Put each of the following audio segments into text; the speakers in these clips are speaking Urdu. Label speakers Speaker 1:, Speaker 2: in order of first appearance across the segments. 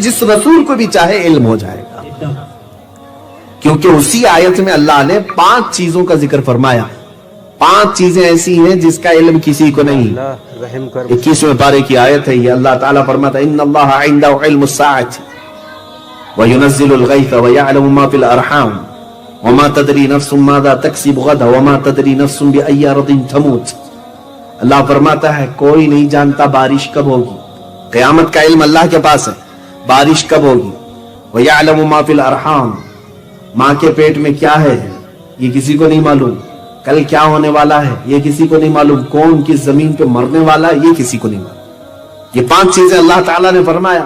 Speaker 1: جس رسول کو بھی چاہے علم ہو جائے گا. کیونکہ اسی آیت میں اللہ نے 5 چیزوں کا ذکر فرمایا. 5 چیزیں ایسی ہیں جس کا علم کسی کو نہیں. 21ویں پارے کی آیت ہے یہ. اللہ تعالیٰ فرماتا ہے ان اللہ عنده علم الساعة وينزل الغيث ويعلم ما في الارحام وما تدري نفس ماذا تكسب غدا وما تدري نفس بأي ارض تموت. اللہ فرماتا ہے کوئی نہیں جانتا بارش کب ہوگی. قیامت کا علم اللہ کے پاس ہے. بارش کب ہوگی. وَيَعْلَمُ مَا فِي الْأَرْحَامِ ماں کے پیٹ میں کیا ہے یہ کسی کو نہیں معلوم. کل کیا ہونے والا ہے یہ کسی کو نہیں معلوم. کون کس زمین پہ مرنے والا ہے یہ کسی کو نہیں معلوم. یہ 5 چیزیں اللہ تعالیٰ نے فرمایا.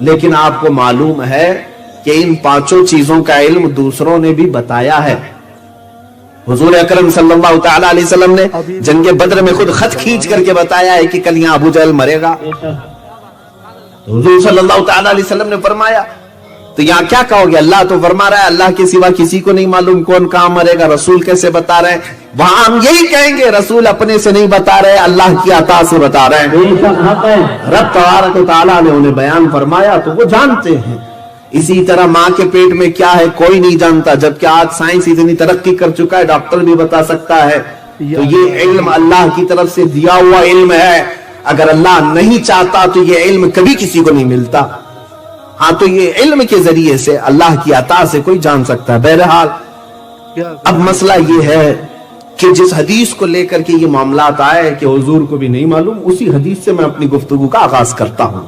Speaker 1: لیکن آپ کو معلوم ہے کہ ان 5 چیزوں کا علم دوسروں نے بھی بتایا ہے. حضور اکرم صلی اللہ تعالیٰ علیہ وسلم نے جنگ بدر میں خود خط کھینچ کر کے بتایا ہے کہ کل یہاں ابو جہل مرے گا. حضور صلی اللہ تعالیٰ علیہ وسلم نے فرمایا تو یہاں کیا کہو گے. اللہ تو فرما رہا ہے اللہ کے سوا کسی کو نہیں معلوم کون کہاں مرے گا. رسول کیسے بتا رہے ہیں. وہاں ہم یہی کہیں گے رسول اپنے سے نہیں بتا رہے اللہ کی عطا سے بتا رہے ہیں. رب تبارک و تعالیٰ نے انہیں بیان فرمایا تو وہ جانتے ہیں. اسی طرح ماں کے پیٹ میں کیا ہے کوئی نہیں جانتا. جبکہ آج سائنس اتنی ترقی کر چکا ہے ڈاکٹر بھی بتا سکتا ہے. تو یہ علم اللہ کی طرف سے دیا ہوا علم ہے. اگر اللہ نہیں چاہتا تو یہ علم کبھی کسی کو نہیں ملتا. ہاں تو یہ علم کے ذریعے سے اللہ کی عطا سے کوئی جان سکتا ہے. بہرحال اب مسئلہ یہ ہے کہ جس حدیث کو لے کر کے یہ معاملات آئے کہ حضور کو بھی نہیں معلوم اسی حدیث سے میں اپنی گفتگو کا آغاز کرتا ہوں.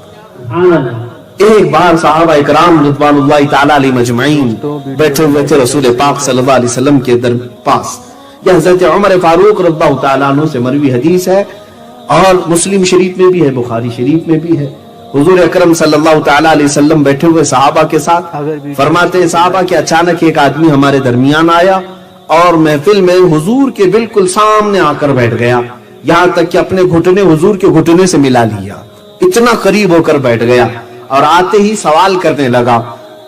Speaker 1: ایک بار صحابہ اکرام رضوان اللہ تعالی علیہ مجمعین بیٹھے ہوئے تھے رسول پاک صلی اللہ علیہ وسلم کے پاس. یہ حضرت عمر فاروق رضی اللہ تعالیٰ عنہ سے مروی حدیث ہے اور مسلم شریف میں بھی ہے بخاری شریف میں بھی ہے. حضور اکرم صلی اللہ تعالیٰ علیہ وسلم بیٹھے ہوئے صحابہ کے ساتھ فرماتے ہیں صحابہ کہ اچانک ایک آدمی ہمارے درمیان آیا اور محفل میں حضور کے بالکل سامنے آ کر بیٹھ گیا. یہاں تک کہ اپنے گھٹنے حضور کے گھٹنے سے ملا لیا. اتنا قریب ہو کر بیٹھ گیا اور آتے ہی سوال کرنے لگا.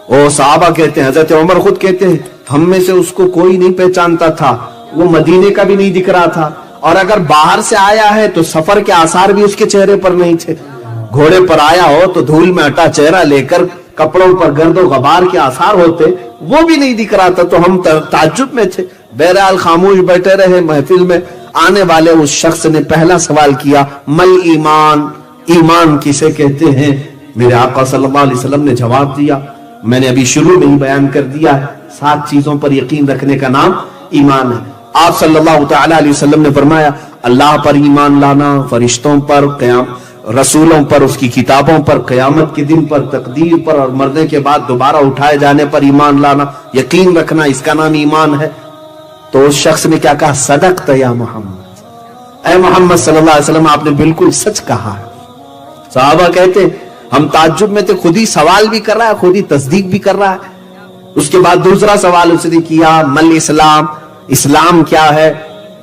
Speaker 1: وہ صحابہ کہتے ہیں حضرت عمر خود کہتے ہیں ہم میں سے اس کو کوئی نہیں پہچانتا تھا. وہ مدینے کا بھی نہیں دکھ رہا تھا اور اگر باہر سے آیا ہے تو سفر کے آثار بھی اس کے چہرے پر نہیں تھے. گھوڑے پر آیا ہو تو دھول میں اٹا چہرہ لے کر کپڑوں پر گرد و غبار کے آثار ہوتے وہ بھی نہیں دکھ رہا تھا. تو ہم تعجب میں تھے. بہرحال خاموش بیٹھے رہے. محفل میں آنے والے اس شخص نے پہلا سوال کیا مل ایمان. ایمان کسے کہتے ہیں. میرے آقا صلی اللہ علیہ وسلم نے جواب دیا میں نے ابھی شروع میں ہی بیان کر دیا ہے 7 چیزوں پر یقین رکھنے کا نام ایمان ہے. آپ صلی اللہ تعالیٰ علیہ وسلم نے فرمایا اللہ پر ایمان لانا, فرشتوں پر, رسولوں پر, اس کی کتابوں پر, قیامت کے دن پر, تقدیر پر اور مرنے کے بعد دوبارہ اٹھائے جانے پر ایمان لانا, یقین رکھنا, اس کا نام ایمان ہے. تو اس شخص نے کیا کہا صدقت یا محمد. اے محمد صلی اللہ علیہ وسلم آپ نے بالکل سچ کہا. صحابہ کہتے ہم تعجب میں تھے. خود ہی سوال بھی کر رہا ہے خود ہی تصدیق بھی کر رہا ہے. اس کے بعد دوسرا سوال اس نے کیا مل اسلام. اسلام کیا ہے.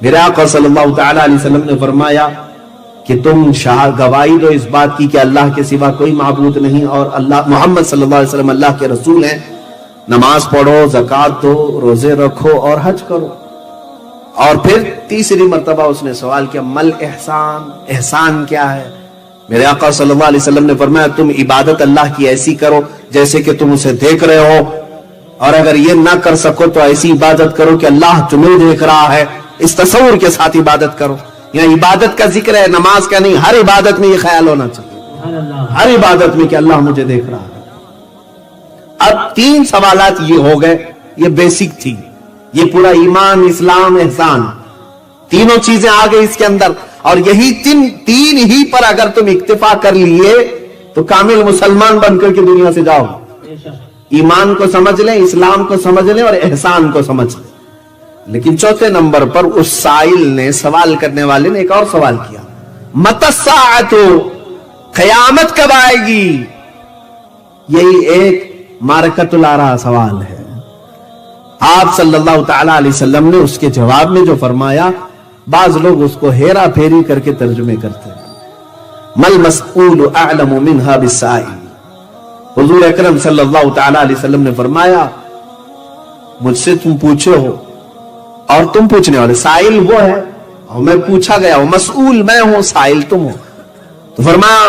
Speaker 1: میرے آقا صلی اللہ تعالیٰ علیہ وسلم نے فرمایا کہ تم گواہی دو اس بات کی کہ اللہ کے سوا کوئی معبود نہیں اور اللہ محمد صلی اللہ علیہ وسلم اللہ کے رسول ہیں. نماز پڑھو, زکوٰۃ دو, روزے رکھو اور حج کرو. اور پھر تیسری مرتبہ اس نے سوال کیا مل احسان. احسان کیا ہے. میرے آقا صلی اللہ علیہ وسلم نے فرمایا تم عبادت اللہ کی ایسی کرو جیسے کہ تم اسے دیکھ رہے ہو اور اگر یہ نہ کر سکو تو ایسی عبادت کرو کہ اللہ تمہیں دیکھ رہا ہے. اس تصور کے ساتھ عبادت کرو. یہاں عبادت کا ذکر ہے نماز کا نہیں. ہر عبادت میں یہ خیال ہونا چاہیے ہر عبادت میں کہ اللہ مجھے دیکھ رہا ہے. اب 3 سوالات یہ ہو گئے. یہ بیسک تھی. یہ پورا ایمان, اسلام, احسان تینوں چیزیں آ گئی اس کے اندر. اور یہی تین ہی پر اگر تم اکتفا کر لیے تو کامل مسلمان بن کر کے دنیا سے جاؤ. ایمان کو سمجھ لیں, اسلام کو سمجھ لیں اور احسان کو سمجھ لیں. لیکن چوتھے نمبر پر اس سائل نے, سوال کرنے والے نے ایک اور سوال کیا متی الساعۃ. قیامت کب آئے گی. یہی ایک معرکۃ الآراء سوال ہے. آپ صلی اللہ تعالیٰ علیہ وسلم نے اس کے جواب میں جو فرمایا بعض لوگ اس کو ہیرا پھیری کر کے ترجمے کرتے ہیں مل مسئول اعلم منها بالسائل. حضور اکرم صلی اللہ تعالیٰ علیہ وسلم نے فرمایا مجھ سے تم پوچھے ہو اور تم پوچھنے والے. سائل وہ ہے اور میں پوچھا گیا ہوں. مسئول میں ہوں, سائل تم ہو. تو فرمایا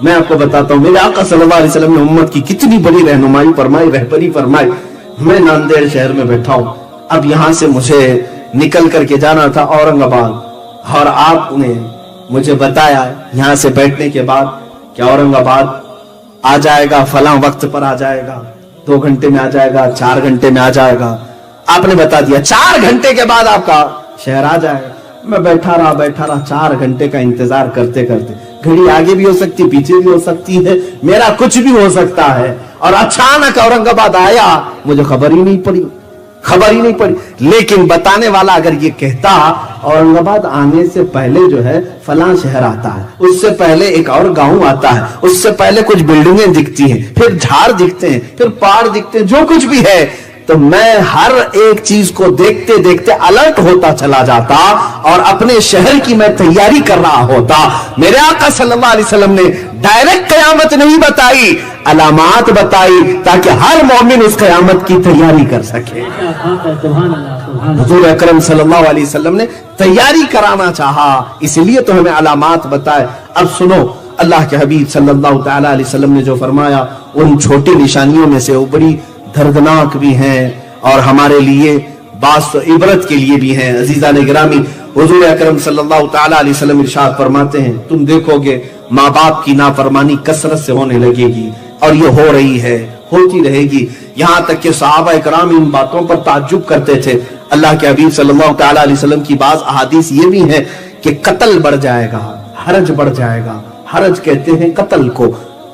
Speaker 1: میں آپ کو بتاتا ہوں میرے آقا صلی اللہ علیہ وسلم نے امت کی کتنی بڑی رہنمائی فرمائی، رہبری فرمائی. میں ناندیڑ شہر میں بیٹھا ہوں، اب یہاں سے مجھے نکل کر کے جانا تھا اورنگ آباد، اور آپ نے مجھے بتایا یہاں سے بیٹھنے کے بعد کہ اورنگ آباد آ جائے گا، فلاں وقت پر آ جائے گا، 2 گھنٹے میں آ جائے گا، 4 گھنٹے میں آ جائے گا. آپ نے بتا دیا 4 گھنٹے کے بعد آپ کا شہر آ جائے گا. میں بیٹھا رہا 4 گھنٹے کا انتظار کرتے کرتے. گھڑی آگے بھی ہو سکتی، پیچھے بھی ہو سکتی ہے، میرا کچھ بھی ہو سکتا ہے، اور اچانک اورنگ آباد آیا، مجھے خبر ہی نہیں پڑی. لیکن بتانے والا اگر یہ کہتا اورنگ آباد آنے سے پہلے جو ہے فلاں شہر آتا ہے، اس سے پہلے ایک اور گاؤں آتا ہے، اس سے پہلے کچھ بلڈنگیں دکھتی ہیں، پھر جھاڑ دکھتے ہیں، پھر پہاڑ دکھتے ہیں، جو کچھ بھی ہے، تو میں ہر ایک چیز کو دیکھتے دیکھتے الرٹ ہوتا چلا جاتا اور اپنے شہر کی میں تیاری کر رہا ہوتا. میرے آقا صلی اللہ علیہ وسلم نے ڈائریکٹ قیامت نہیں بتائی، علامات بتائی تاکہ ہر مومن اس قیامت کی تیاری کر سکے. حضور اکرم صلی اللہ علیہ وسلم نے تیاری کرانا چاہا، اس لیے تو ہمیں علامات بتائے. اب سنو اللہ کے حبیب صلی اللہ تعالی علیہ وسلم نے جو فرمایا ان چھوٹی نشانیوں میں سے وہ بڑی دردناک بھی ہیں اور ہمارے لیے بعض تو عبرت کے لیے بھی ہیں. عزیزان گرامی، حضور اکرم صلی اللہ تعالی علیہ وسلم ارشاد فرماتے ہیں تم دیکھو گے ماں باپ کی نافرمانی کثرت سے ہونے لگے گی، اور یہ ہو رہی ہے، ہوتی رہے گی. یہاں تک کہ صحابہ کرام ان باتوں پر تعجب کرتے تھے. اللہ کے حبیب صلی اللہ تعالی علیہ وسلم کی بعض احادیث یہ بھی ہیں کہ قتل بڑھ جائے گا، حرج بڑھ جائے گا. حرج کہتے ہیں قتل کو،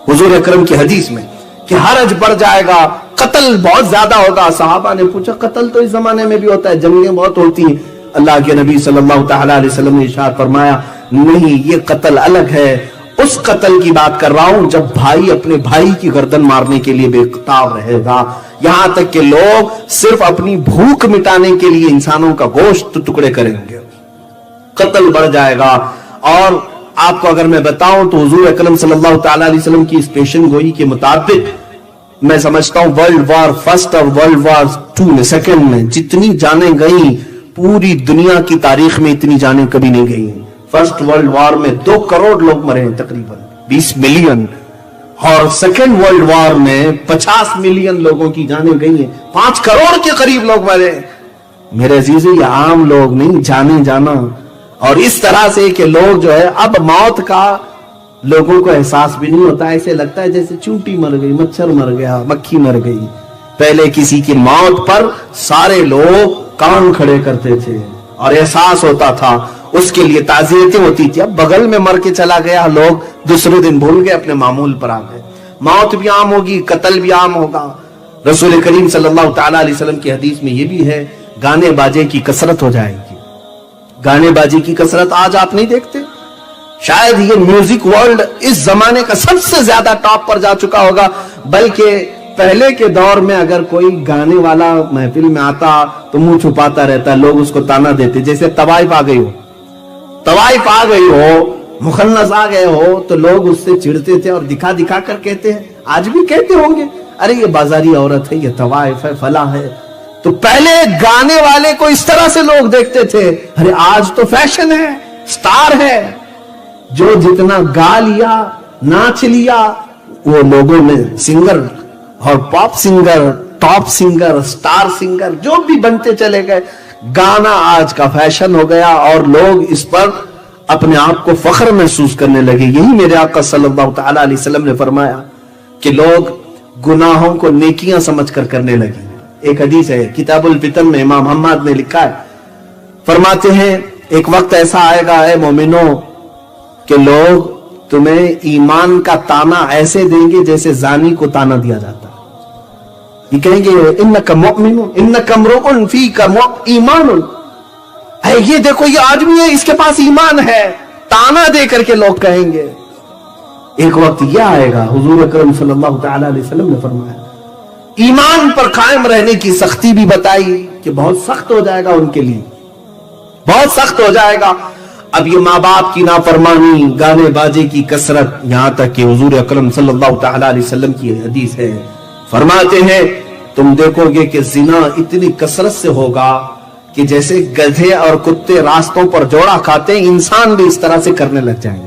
Speaker 1: حضور اکرم کی حدیث میں کہ حرج بڑھ جائے گا، قتل بہت زیادہ ہوگا. صحابہ نے پوچھا قتل تو اس زمانے میں بھی ہوتا ہے، جنگیں بہت ہوتی ہیں. اللہ کے نبی صلی اللہ تعالی علیہ وسلم نے ارشاد فرمایا نہیں، یہ قتل الگ ہے. اس قتل کی بات کر رہا ہوں جب بھائی اپنے بھائی کی گردن مارنے کے لیے بے قتاب رہے گا، یہاں تک کہ لوگ صرف اپنی بھوک مٹانے کے لیے انسانوں کا گوشت ٹکڑے کریں گے. قتل بڑھ جائے گا. اور آپ کو اگر میں بتاؤں تو حضور اکرم صلی اللہ تعالی علیہ وسلم کی اس پیشن گوئی کے مطابق میں سمجھتا ہوں ورلڈ وار فرسٹ اور ورلڈ وار 2 میں سیکنڈ میں جتنی جانیں گئیں پوری دنیا کی تاریخ میں اتنی جانیں کبھی نہیں گئی ہیں. فرسٹ ورلڈ وار میں 2 کروڑ لوگ مرے ہیں، تقریباً 20 ملین، اور سیکنڈ ورلڈ وار میں 50 ملین لوگوں کی جانیں گئی ہیں، 5 کروڑ کے قریب لوگ مرے. میرے عزیزو یہ عام لوگ نہیں، جانے جانا. اور اس طرح سے کہ لوگ جو ہے اب موت کا لوگوں کو احساس بھی نہیں ہوتا، ایسے لگتا ہے جیسے چونٹی مر گئی، مچھر مر گیا، مکھی مر گئی. پہلے کسی کی موت پر سارے لوگ کان کھڑے کرتے تھے اور احساس ہوتا تھا، اس کے لیے تعزیتیں ہوتی تھی. اب بغل میں مر کے چلا گیا، لوگ دوسرے دن بھول گئے، اپنے معمول پر آ گئے. موت بھی عام ہوگی، قتل بھی عام ہوگا. رسول کریم صلی اللہ تعالی علیہ وسلم کی حدیث میں یہ بھی ہے گانے باجے کی کثرت ہو جائے گی. گانے بازی کی کثرت آج آپ نہیں دیکھتے. شاید یہ میوزک ورلڈ اس زمانے کا سب سے زیادہ ٹاپ پر جا چکا ہوگا. بلکہ پہلے کے دور میں اگر کوئی گانے والا محفل میں آتا تو منہ چھپاتا رہتا، لوگ اس کو تانا دیتے. جیسے طوائف آ گئی ہو، مخنث آ گئے ہو تو لوگ اس سے چڑھتے تھے اور دکھا دکھا کر کہتے ہیں، آج بھی کہتے ہوں گے ارے یہ بازاری عورت ہے، یہ طوائف ہے، فلاں ہے. تو پہلے گانے والے کو اس طرح سے لوگ دیکھتے تھے. ارے آج تو فیشن ہے، سٹار ہے، جو جتنا گا لیا، ناچ لیا، وہ لوگوں میں سنگر اور pop singer, top singer, star singer جو بھی بنتے چلے گئے. گانا آج کا فیشن ہو گیا اور لوگ اس پر اپنے آپ کو فخر محسوس کرنے لگے. یہی میرے آقا صلی اللہ تعالی علیہ وسلم نے فرمایا کہ لوگ گناہوں کو نیکیاں سمجھ کر کرنے لگے. ایک حدیث ہے کتاب الفتن میں، امام محمد نے لکھا ہے، فرماتے ہیں ایک وقت ایسا آئے گا اے مومنوں کہ لوگ تمہیں ایمان کا تانا ایسے دیں گے جیسے زانی کو تانا دیا جاتا ہے. یہ کہیں گے انک مؤمن انک امرؤ فیک ایمان، یہ دیکھو یہ آدمی ہے، اس کے پاس ایمان ہے، تانا دے کر کے لوگ کہیں گے. ایک وقت یہ آئے گا، حضور اکرم صلی اللہ تعالی علیہ وسلم نے فرمایا ایمان پر قائم رہنے کی سختی بھی بتائی کہ بہت سخت ہو جائے گا ان کے لیے، بہت سخت ہو جائے گا. اب یہ ماں باپ کی نافرمانی، گانے باجے کی کثرت، یہاں تک کہ حضور اکرم صلی اللہ تعالی علیہ وسلم کی حدیث ہے، فرماتے ہیں تم دیکھو گے کہ زنا اتنی کثرت سے ہوگا کہ جیسے گدھے اور کتے راستوں پر جوڑا کھاتے ہیں، انسان بھی اس طرح سے کرنے لگ جائیں گے.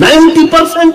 Speaker 1: 90%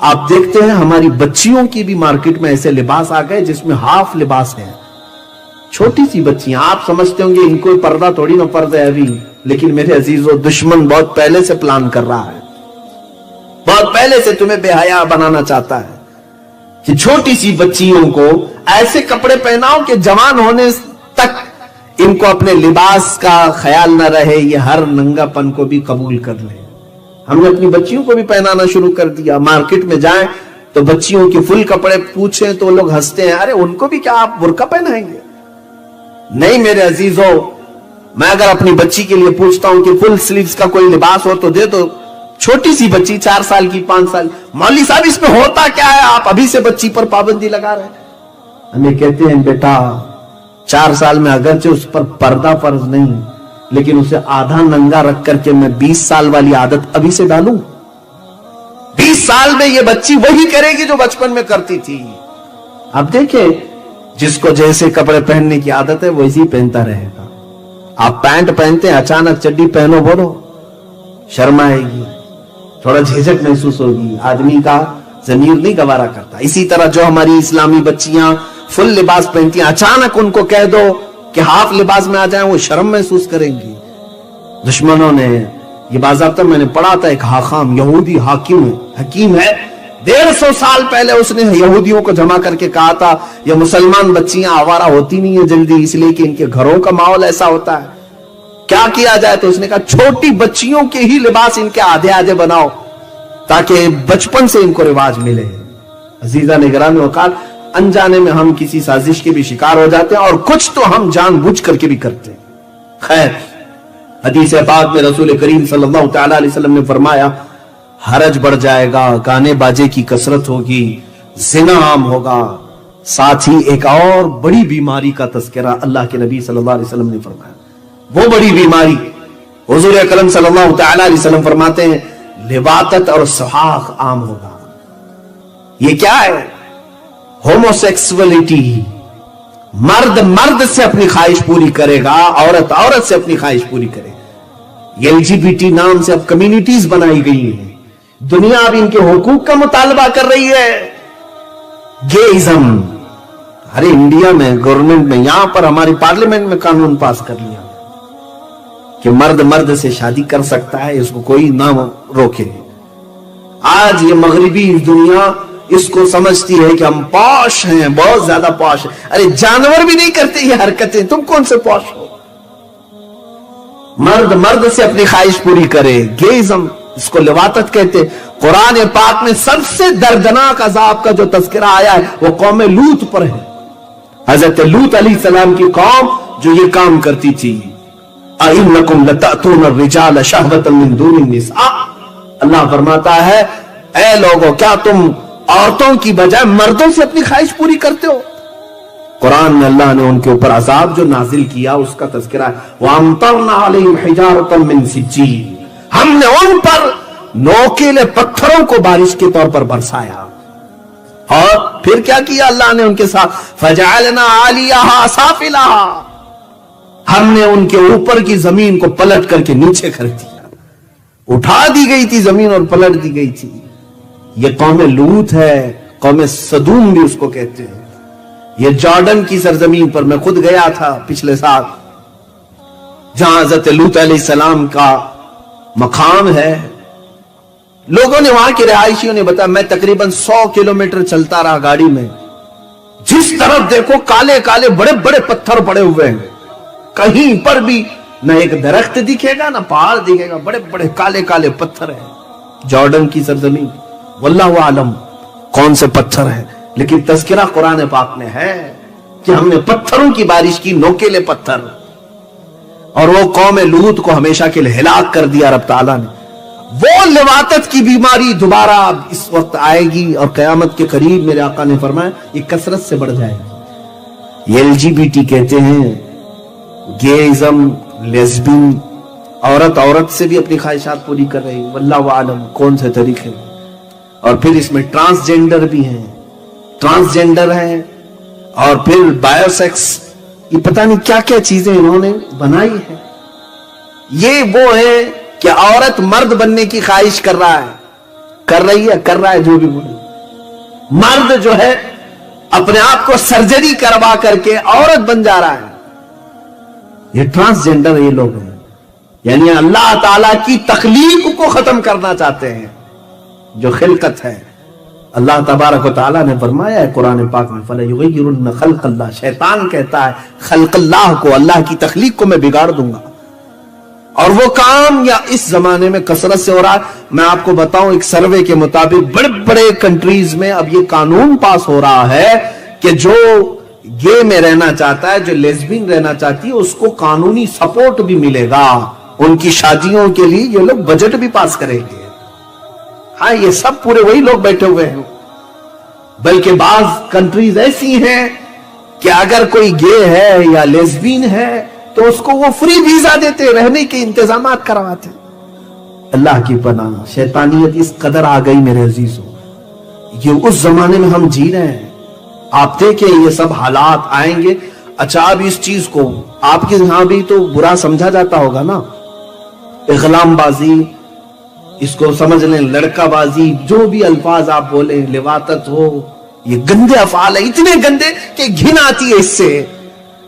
Speaker 1: آپ دیکھتے ہیں ہماری بچیوں کی بھی مارکیٹ میں ایسے لباس آ گئے جس میں ہاف لباس ہے. چھوٹی سی بچیاں, آپ سمجھتے ہوں گے ان کو پردہ تھوڑی نہ پردہ ہے ابھی, لیکن میرے عزیزو دشمن بہت پہلے سے پلان کر رہا ہے, بہت پہلے سے تمہیں بے حیا بنانا چاہتا ہے کہ چھوٹی سی بچیوں کو ایسے کپڑے پہناؤ کہ جوان ہونے تک ان کو اپنے لباس کا خیال نہ رہے, یہ ہر ننگا پن کو بھی قبول کر لے. ہم نے اپنی بچیوں کو بھی پہنانا شروع کر دیا. مارکیٹ میں جائیں تو بچیوں کے فل کپڑے پوچھیں تو لوگ ہنستے ہیں, ارے ان کو بھی کیا آپ برقع پہنائیں گے؟ نہیں میرے عزیزو, میں اگر اپنی بچی کے لیے پوچھتا ہوں کہ فل سلیوز کا کوئی لباس ہو تو دے دو. چھوٹی سی بچی 4 سال کی 5 سال, مولوی صاحب اس میں ہوتا کیا ہے, آپ ابھی سے بچی پر پابندی لگا رہے ہیں. ہمیں کہتے ہیں بیٹا 4 سال میں اگرچہ اس پر پردہ فرض نہیں, لیکن اسے آدھا ننگا رکھ کر کے میں 20 سال والی عادت ابھی سے ڈالوں. 20 سال میں یہ بچی وہی کرے گی جو بچپن میں کرتی تھی. اب دیکھیں جس کو جیسے کپڑے پہننے کی عادت ہے ویسے پہنتا رہے گا. آپ پینٹ پہنتے ہیں, اچانک چڈی پہنو بولو, شرم آئے گی, تھوڑا جھجک محسوس ہوگی, آدمی کا ضمیر نہیں گوارا کرتا. اسی طرح جو ہماری اسلامی بچیاں فل لباس پہنتی ہیں, اچانک ان کو کہہ دو کہ ہاف لباس میں آ جائیں, وہ شرم محسوس کریں گی. دشمنوں نے یہ باضابطہ میں نے پڑھا تھا, ایک حاخام یہودی حکیم ہے 150 سال پہلے اس نے یہودیوں کو جمع کر کے کہا تھا یہ مسلمان بچیاں آوارہ ہوتی نہیں ہیں جلدی, اس لیے کہ ان کے گھروں کا ماحول ایسا ہوتا ہے, کیا کیا جائے؟ تو اس نے کہا چھوٹی بچیوں کے ہی لباس ان کے آدھے آدھے بناؤ تاکہ بچپن سے ان کو رواج ملے. عزیزہ نگران وقال, انجانے میں ہم کسی سازش کے بھی شکار ہو جاتے ہیں اور کچھ تو ہم جان بوجھ کر کے بھی کرتے ہیں. خیر, حدیث پاک میں رسول کریم صلی اللہ تعالی علیہ وسلم نے فرمایا حرج بڑھ جائے گا, گانے باجے کی کثرت ہوگی, زنا عام ہوگا, ساتھ ہی ایک اور بڑی بیماری کا تذکرہ اللہ کے نبی صلی اللہ علیہ وسلم نے فرمایا. وہ بڑی بیماری حضور اکرم صلی اللہ تعالی علیہ وسلم فرماتے ہیں لواطت اور سحاق عام ہوگا. یہ کیا ہے؟ ہوموسیکسولیٹی. مرد مرد سے اپنی خواہش پوری کرے گا, عورت عورت سے اپنی خواہش پوری کرے گا. یہ LGBT نام سے اب کمیونٹیز بنائی گئی ہیں, دنیا اب ان کے حقوق کا مطالبہ کر رہی ہے. گےازم, ارے انڈیا میں گورنمنٹ میں, یہاں پر ہماری پارلیمنٹ میں قانون پاس کر لیا کہ مرد مرد سے شادی کر سکتا ہے, اس کو کوئی نہ روکے. آج یہ مغربی دنیا اس کو سمجھتی ہے کہ ہم پوش ہیں, بہت زیادہ پوش ہیں. ارے جانور بھی نہیں کرتے یہ حرکتیں, تم کون سے پوش ہو؟ مرد مرد سے اپنی خواہش پوری کرے, گےازم, اس کو لواطت کہتے. قرآن پاک میں سب سے دردناک عذاب کا جو تذکرہ آیا ہے وہ قوم لوط پر ہے. حضرت لوط علیہ السلام کی قوم جو یہ کام کرتی تھی. اِنَّكُمْ لَتَأْتُونَ الرِّجَالَ شَهْوَةً مِّن دُونِ النِّسَاءِ, اللہ فرماتا ہے اے لوگو کیا تم عورتوں کی بجائے مردوں سے اپنی خواہش پوری کرتے ہو؟ قرآن میں اللہ نے ان کے اوپر عذاب جو نازل کیا اس کا تذکرہ ہے. وَأَمْطَرْنَا عَلَيْهِمْ حِجَارَةً مِّن سِجِّيلٍ, ہم نے ان پر نوکیلے پتھروں کو بارش کے طور پر برسایا. اور پھر کیا کیا اللہ نے ان کے ساتھ؟ فَجَعَلْنَا عَالِيَهَا سَافِلَهَا, ہم نے ان کے اوپر کی زمین کو پلٹ کر کے نیچے کر دیا. اٹھا دی گئی تھی زمین اور پلٹ دی گئی تھی. یہ قوم لوط ہے, قوم سدوم بھی اس کو کہتے ہیں. یہ جارڈن کی سرزمین پر میں خود گیا تھا پچھلے سال, جہاں حضرت لوط علیہ السلام کا مقام ہے. لوگوں نے, وہاں کے رہائشیوں نے بتایا, میں تقریباً 100 کلومیٹر چلتا رہا گاڑی میں, جس طرف دیکھو کالے کالے بڑے بڑے پتھر پڑے ہوئے ہیں, کہیں پر بھی نہ ایک درخت دکھے گا نہ پہاڑ دکھے گا, بڑے بڑے کالے کالے پتھر ہیں. جارڈن کی سرزمین, واللہ عالم کون سے پتھر ہیں, لیکن تذکرہ قرآن پاک میں ہے کہ ہم نے پتھروں کی بارش کی, نوکیلے پتھر. اور وہ قوم لوط کو ہمیشہ کے لیے ہلاک کر دیا رب تعالیٰ نے. وہ لواطت کی بیماری دوبارہ اس وقت آئے گی اور قیامت کے قریب میرے آقا نے فرمایا یہ کثرت سے بڑھ جائے گی. یہ LGBT کہتے ہیں, گےازم, لیزبین, عورت عورت سے بھی اپنی خواہشات پوری کر رہی, واللہ عالم کون سے طریقے. اور پھر اس میں ٹرانسجینڈر بھی ہیں, ٹرانسجینڈر ہیں, اور پھر بایو سیکس, یہ پتہ نہیں کیا کیا چیزیں انہوں نے بنائی ہیں. یہ وہ ہے کہ عورت مرد بننے کی خواہش کر رہا ہے, کر رہی ہے، کر رہا ہے جو بھی بولے. مرد جو ہے اپنے آپ کو سرجری کروا کر کے عورت بن جا رہا ہے. یہ ٹرانسجینڈر یہ لوگ ہیں، یعنی اللہ تعالیٰ کی تخلیق کو ختم کرنا چاہتے ہیں. جو خلقت ہے اللہ تبارک و تعالیٰ نے فرمایا ہے قرآن پاک میں فَلَيُغَيِّرُنَّ خَلْقَ اللَّهِ. شیطان کہتا ہے خلق اللہ کو، اللہ کی تخلیق کو میں بگاڑ دوں گا. اور وہ کام یا اس زمانے میں کثرت سے ہو رہا ہے. میں آپ کو بتاؤں ایک سروے کے مطابق بڑے بڑے کنٹریز میں اب یہ قانون پاس ہو رہا ہے کہ جو گے میں رہنا چاہتا ہے، جو لیزبین رہنا چاہتی ہے، اس کو قانونی سپورٹ بھی ملے گا. ان کی شادیوں کے لیے یہ لوگ بجٹ بھی پاس کریں گے. ہاں یہ سب پورے وہی لوگ بیٹھے ہوئے ہیں. بلکہ بعض کنٹریز ایسی ہیں کہ اگر کوئی گے ہے یا لیزبین ہے تو اس کو وہ فری ویزا دیتے، رہنے کے انتظامات کرواتے. اللہ کی پناہ، شیطانیت اس قدر آ گئی میرے عزیزوں. یہ اس زمانے میں ہم جی رہے ہیں. آپ دیکھیں یہ سب حالات آئیں گے. اچھا اب اس چیز کو آپ کے یہاں بھی تو برا سمجھا جاتا ہوگا نا، اغلام بازی، اس کو سمجھ لیں لڑکا بازی، جو بھی الفاظ آپ بولیں، لواطت ہو، یہ گندے افعال ہیں، اتنے گندے کہ گھن آتی ہے اس سے.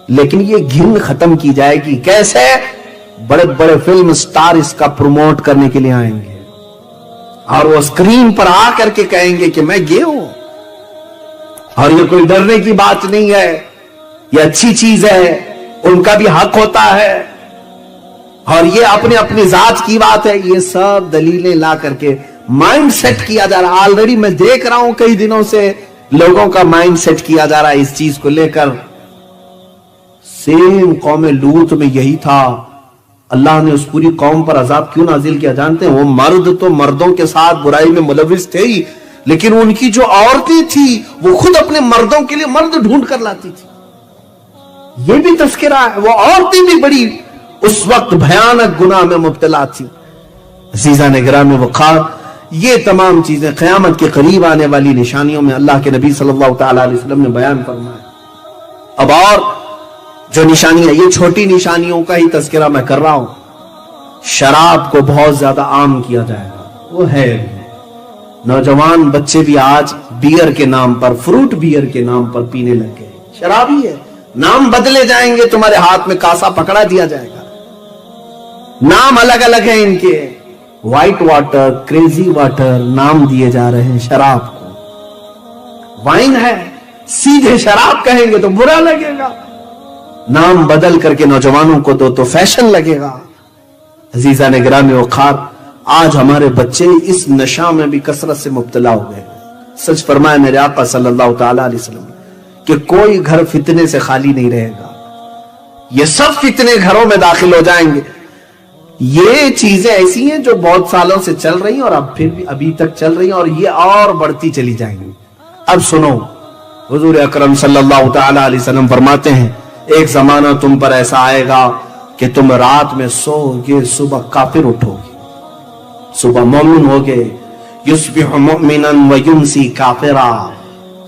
Speaker 1: لیکن یہ گھن ختم کی جائے گی کیسے؟ بڑے بڑے فلم سٹار اس کا پروموٹ کرنے کے لیے آئیں گے اور وہ اسکرین پر آ کر کے کہیں گے کہ میں گے ہوں. اور یہ کوئی ڈرنے کی بات نہیں ہے، یہ اچھی چیز ہے، ان کا بھی حق ہوتا ہے. اور یہ اپنے اپنی ذات کی بات ہے. یہ سب دلیلیں لا کر کے مائنڈ سیٹ کیا جا رہا. آلریڈی میں دیکھ رہا ہوں کئی دنوں سے لوگوں کا مائنڈ سیٹ کیا جا رہا ہے اس چیز کو لے کر. سیم قوم لوط میں یہی تھا. اللہ نے اس پوری قوم پر عذاب کیوں نازل کیا جانتے ہیں؟ وہ مرد تو مردوں کے ساتھ برائی میں ملوث تھے ہی، لیکن ان کی جو عورتیں تھی وہ خود اپنے مردوں کے لیے مرد ڈھونڈ کر لاتی تھی. یہ بھی تذکرہ ہے. وہ عورتیں بھی بڑی اس وقت بھیانک گناہ میں مبتلا تھی. عزیزان گرامی وقار، یہ تمام چیزیں قیامت کے قریب آنے والی نشانیوں میں اللہ کے نبی صلی اللہ تعالی علیہ وسلم نے بیان فرمایا. اب اور جو نشانی ہے، یہ چھوٹی نشانیوں کا ہی تذکرہ میں کر رہا ہوں. شراب کو بہت زیادہ عام کیا جائے گا. وہ ہے نوجوان بچے بھی آج بیئر کے نام پر، فروٹ بیئر کے نام پر پینے لگ گئے. شرابی ہے، نام بدلے جائیں گے، تمہارے ہاتھ میں کاسا پکڑا دیا جائے گا. نام الگ الگ ہیں ان کے، وائٹ واٹر، کریزی واٹر نام دیے جا رہے ہیں شراب کو. وائن ہے، سیدھے شراب کہیں گے تو برا لگے گا. نام بدل کر کے نوجوانوں کو دو تو فیشن لگے گا. عزیزان گرامی وقار، آج ہمارے بچے اس نشہ میں بھی کثرت سے مبتلا ہو گئے. سچ فرمایا میرے آقا صلی اللہ تعالی علیہ وسلم کہ کوئی گھر فتنے سے خالی نہیں رہے گا. یہ سب فتنے گھروں میں داخل ہو جائیں گے. یہ چیزیں ایسی ہیں جو بہت سالوں سے چل رہی ہیں اور اب پھر بھی ابھی تک چل رہی ہیں اور یہ اور بڑھتی چلی جائیں گی. اب سنو، حضور اکرم صلی اللہ تعالی علیہ وسلم فرماتے ہیں ایک زمانہ تم پر ایسا آئے گا کہ تم رات میں سو گے، صبح کافر اٹھو گے، صبح مومن ہوگے. یصبح مؤمنا ویمسی کافرا،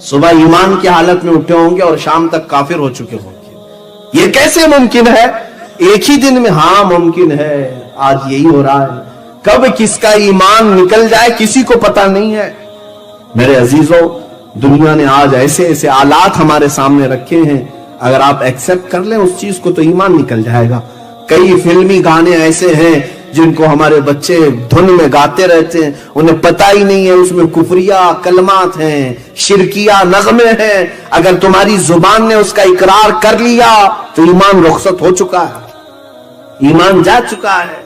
Speaker 1: صبح ایمان کی حالت میں اٹھے ہوں گے اور شام تک کافر ہو چکے ہوں گے. یہ کیسے ممکن ہے؟ ایک ہی دن میں؟ ہاں ممکن ہے. آج یہی ہو رہا ہے. کب کس کا ایمان نکل جائے کسی کو پتا نہیں ہے. میرے عزیزوں، دنیا نے آج ایسے ایسے آلات ہمارے سامنے رکھے ہیں، اگر آپ ایکسپٹ کر لیں اس چیز کو تو ایمان نکل جائے گا. کئی فلمی گانے ایسے ہیں جن کو ہمارے بچے دھن میں گاتے رہتے ہیں، انہیں پتہ ہی نہیں ہے اس میں کفریہ کلمات ہیں، شرکیہ نغمے ہیں. اگر تمہاری زبان نے اس کا اقرار کر لیا تو ایمان رخصت ہو چکا ہے، ایمان جا چکا ہے.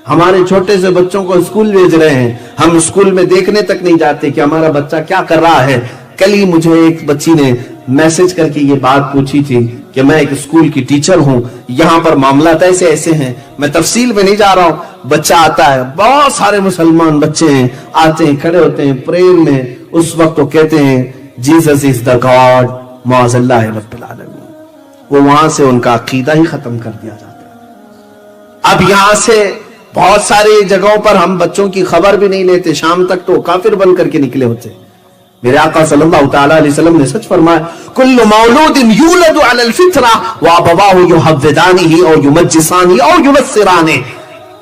Speaker 1: ہمارے چھوٹے سے بچوں کو اسکول بھیج رہے ہیں، ہم اسکول میں دیکھنے تک نہیں جاتے کہ ہمارا بچہ کیا کر رہا ہے. کل ہی مجھے ایک بچی نے میسج کر کے یہ بات پوچھی تھی کہ میں ایک اسکول کی ٹیچر ہوں، یہاں پر معاملات ایسے ایسے ہیں. میں تفصیل میں نہیں جا رہا ہوں. بچہ آتا ہے، بہت سارے مسلمان بچے ہیں، آتے ہیں، کھڑے ہوتے ہیں پریئر میں. اس وقت وہ کہتے ہیں جیسس از دا گاڈ معاذ اللہ رب العالمین. وہ وہاں سے ان کا عقیدہ ہی ختم کر دیا جاتا ہے. اب یہاں سے بہت ساری جگہوں پر ہم بچوں کی خبر بھی نہیں لیتے، شام تک تو کافر بن کر کے نکلے ہوتے. میرے آقا صلی اللہ تعالی علیہ وسلم نے سچ فرمایا کل مولود یولد علی الفطرہ وابواہ یحودانہ او یمجسانہ او ینصرانہ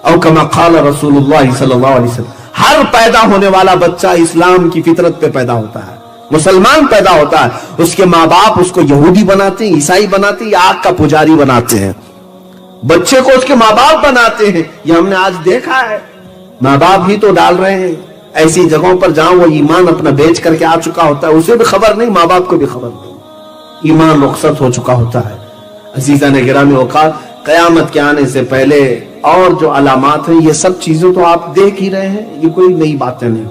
Speaker 1: او کما قال رسول اللہ صلی اللہ علیہ وسلم. ہر پیدا ہونے والا بچہ اسلام کی فطرت پہ پیدا ہوتا ہے، مسلمان پیدا ہوتا ہے، اس کے ماں باپ اس کو یہودی بناتے ہیں، عیسائی بناتے ہیں، یا آگ کا پجاری بناتے ہیں، بچے کو اس کے ماں باپ بناتے ہیں۔ یہ ہم نے آج دیکھا ہے، ماں باپ ہی تو ڈال رہے ہیں ایسی جگہوں پر جہاں وہ ایمان اپنا بیچ کر کے آ چکا ہوتا ہے، اسے بھی خبر نہیں، ماں باپ کو بھی خبر نہیں، ایمان رخصت ہو چکا ہوتا ہے۔ عزیزان گرامی اوقات، قیامت کے آنے سے پہلے اور جو علامات ہیں، یہ سب چیزیں تو آپ دیکھ ہی رہے ہیں، یہ کوئی نئی باتیں نہیں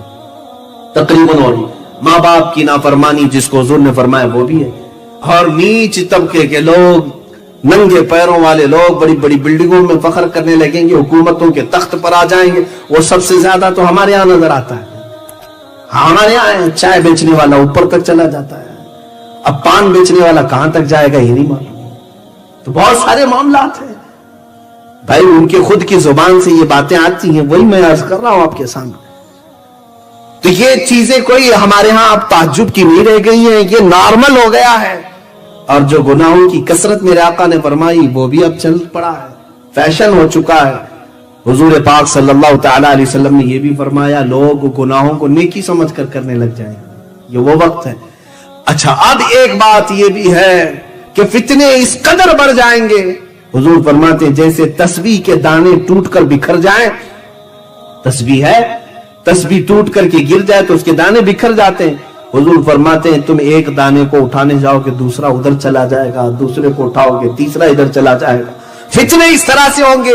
Speaker 1: تقریباً ہو رہی۔ ماں باپ کی نافرمانی جس کو حضور نے فرمایا وہ بھی ہے، اور نیچ طبقے کے لوگ، ننگے پیروں والے لوگ بڑی بڑی بلڈنگوں میں فخر کرنے لگیں گے، حکومتوں کے تخت پر آ جائیں گے۔ وہ سب سے زیادہ تو ہمارے یہاں نظر آتا ہے، ہمارے یہاں چائے بیچنے والا اوپر تک چلا جاتا ہے، اب پان بیچنے والا کہاں تک جائے گا یہ نہیں معلوم۔ تو بہت سارے معاملات ہیں بھائی، ان کے خود کی زبان سے یہ باتیں آتی ہیں، وہی میں عرض کر رہا ہوں آپ کے سامنے۔ تو یہ چیزیں کوئی ہمارے ہاں اب تعجب کی نہیں رہ گئی ہیں، یہ نارمل ہو گیا ہے۔ اور جو گناہوں کی کثرت میرے آقا نے فرمائی وہ بھی اب چل پڑا ہے، فیشن ہو چکا ہے۔ حضور پاک صلی اللہ تعالی علیہ وسلم نے یہ بھی فرمایا، لوگ گناہوں کو نیکی سمجھ کر کرنے لگ جائیں، یہ وہ وقت ہے۔ اچھا، اب ایک بات یہ بھی ہے کہ فتنے اس قدر بڑھ جائیں گے، حضور فرماتے ہیں جیسے تسبیح کے دانے ٹوٹ کر بکھر جائیں، تسبیح ہے، تسبیح ٹوٹ کر کے گر جائے تو اس کے دانے بکھر جاتے ہیں، حضور فرماتے ہیں تم ایک دانے کو اٹھانے جاؤ کہ دوسرا ادھر چلا جائے گا، دوسرے کو اٹھاؤ گے تیسرا ادھر چلا جائے گا۔ فتنے اس طرح سے ہوں گے،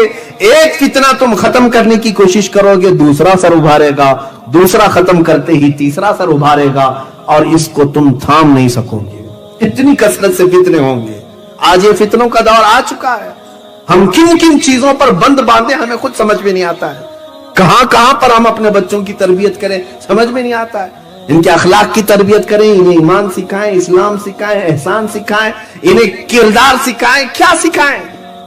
Speaker 1: ایک فتنہ تم ختم کرنے کی کوشش کرو گے، دوسرا سر ابھارے گا، دوسرا ختم کرتے ہی تیسرا سر ابھارے گا، اور اس کو تم تھام نہیں سکو گے، اتنی کثرت سے فتنے ہوں گے۔ آج یہ فتنوں کا دور آ چکا ہے، ہم کن کن چیزوں پر بند باندھے ہمیں خود سمجھ میں نہیں آتا ہے، کہاں کہاں پر ہم اپنے بچوں کی تربیت کریں سمجھ میں نہیں آتا ہے، ان کے اخلاق کی تربیت کریں، انہیں ایمان سکھائیں، اسلام سکھائیں، احسان سکھائیں، انہیں کردار سکھائیں، کیا سکھائیں؟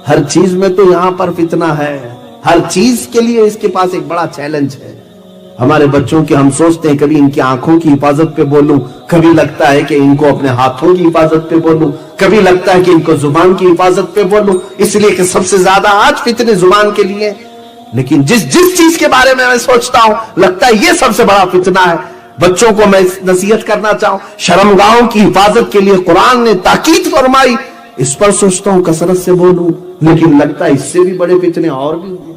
Speaker 1: ہر چیز میں تو یہاں پر فتنہ ہے، ہر چیز کے لیے اس کے پاس ایک بڑا چیلنج ہے۔ ہمارے بچوں کی ہم سوچتے ہیں کبھی ان کی آنکھوں کی حفاظت پہ بولوں، کبھی لگتا ہے کہ ان کو اپنے ہاتھوں کی حفاظت پہ بولوں، کبھی لگتا ہے کہ ان کو زبان کی حفاظت پہ بولوں، اس لیے کہ سب سے زیادہ آج فتنے زبان کے لیے۔ لیکن جس چیز کے بارے میں سوچتا ہوں لگتا ہے یہ سب سے بڑا فتنہ ہے۔ بچوں کو میں نصیحت کرنا چاہوں، شرمگاہوں کی حفاظت کے لیے قرآن نے تاکید فرمائی، اس پر سوچتا ہوں کثرت سے بولوں، لیکن لگتا ہے اس سے بھی بڑے فتنے اور بھی ہیں،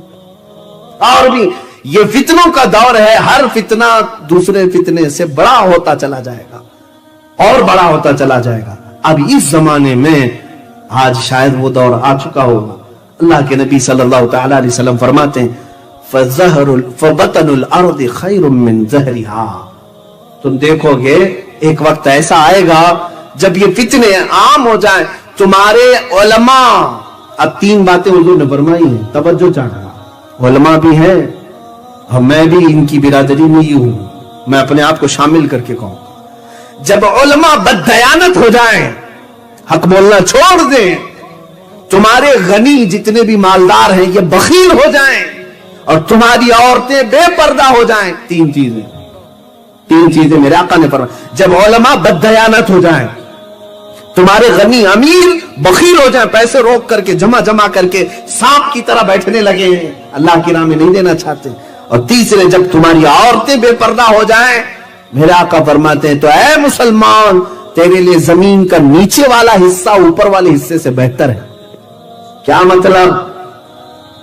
Speaker 1: اور بھی۔ یہ فتنوں کا دور ہے، ہر فتنہ دوسرے فتنے سے بڑا ہوتا چلا جائے گا اور بڑا ہوتا چلا جائے گا۔ اب اس زمانے میں آج شاید وہ دور آ چکا ہوگا۔ اللہ کے نبی صلی اللہ تعالی علیہ وسلم فرماتے ہیں فَبَطَنُ الْأَرْضِ خَيْرٌ مِّن زَهْرِهَا، تم دیکھو گے ایک وقت ایسا آئے گا جب یہ فتنے عام ہو جائیں، تمہارے علماء، اب تین باتیں حضور نے فرمائی ہیں، توجہ چاہتا، علماء بھی ہیں اور میں بھی ان کی برادری میں ہی ہوں، میں اپنے آپ کو شامل کر کے کہوں، جب علماء بددیانت ہو جائیں، حق بولنا چھوڑ دیں، تمہارے غنی جتنے بھی مالدار ہیں یہ بخیل ہو جائیں، اور تمہاری عورتیں بے پردہ ہو جائیں، تین چیزیں میرے آقا نے فرمایا، جب علماء بددیانت ہو جائیں، تمہارے غنی امیر بخیل ہو جائیں، پیسے روک کر کے جمع کر کے سانپ کی طرح بیٹھنے لگے ہیں، اللہ کی راہ میں نہیں دینا چاہتے، اور تیسرے جب تمہاری عورتیں بے پردہ ہو جائیں، میرے آقا فرماتے ہیں تو اے مسلمان، تیرے لیے زمین کا نیچے والا حصہ اوپر والے حصے سے بہتر ہے۔ کیا مطلب؟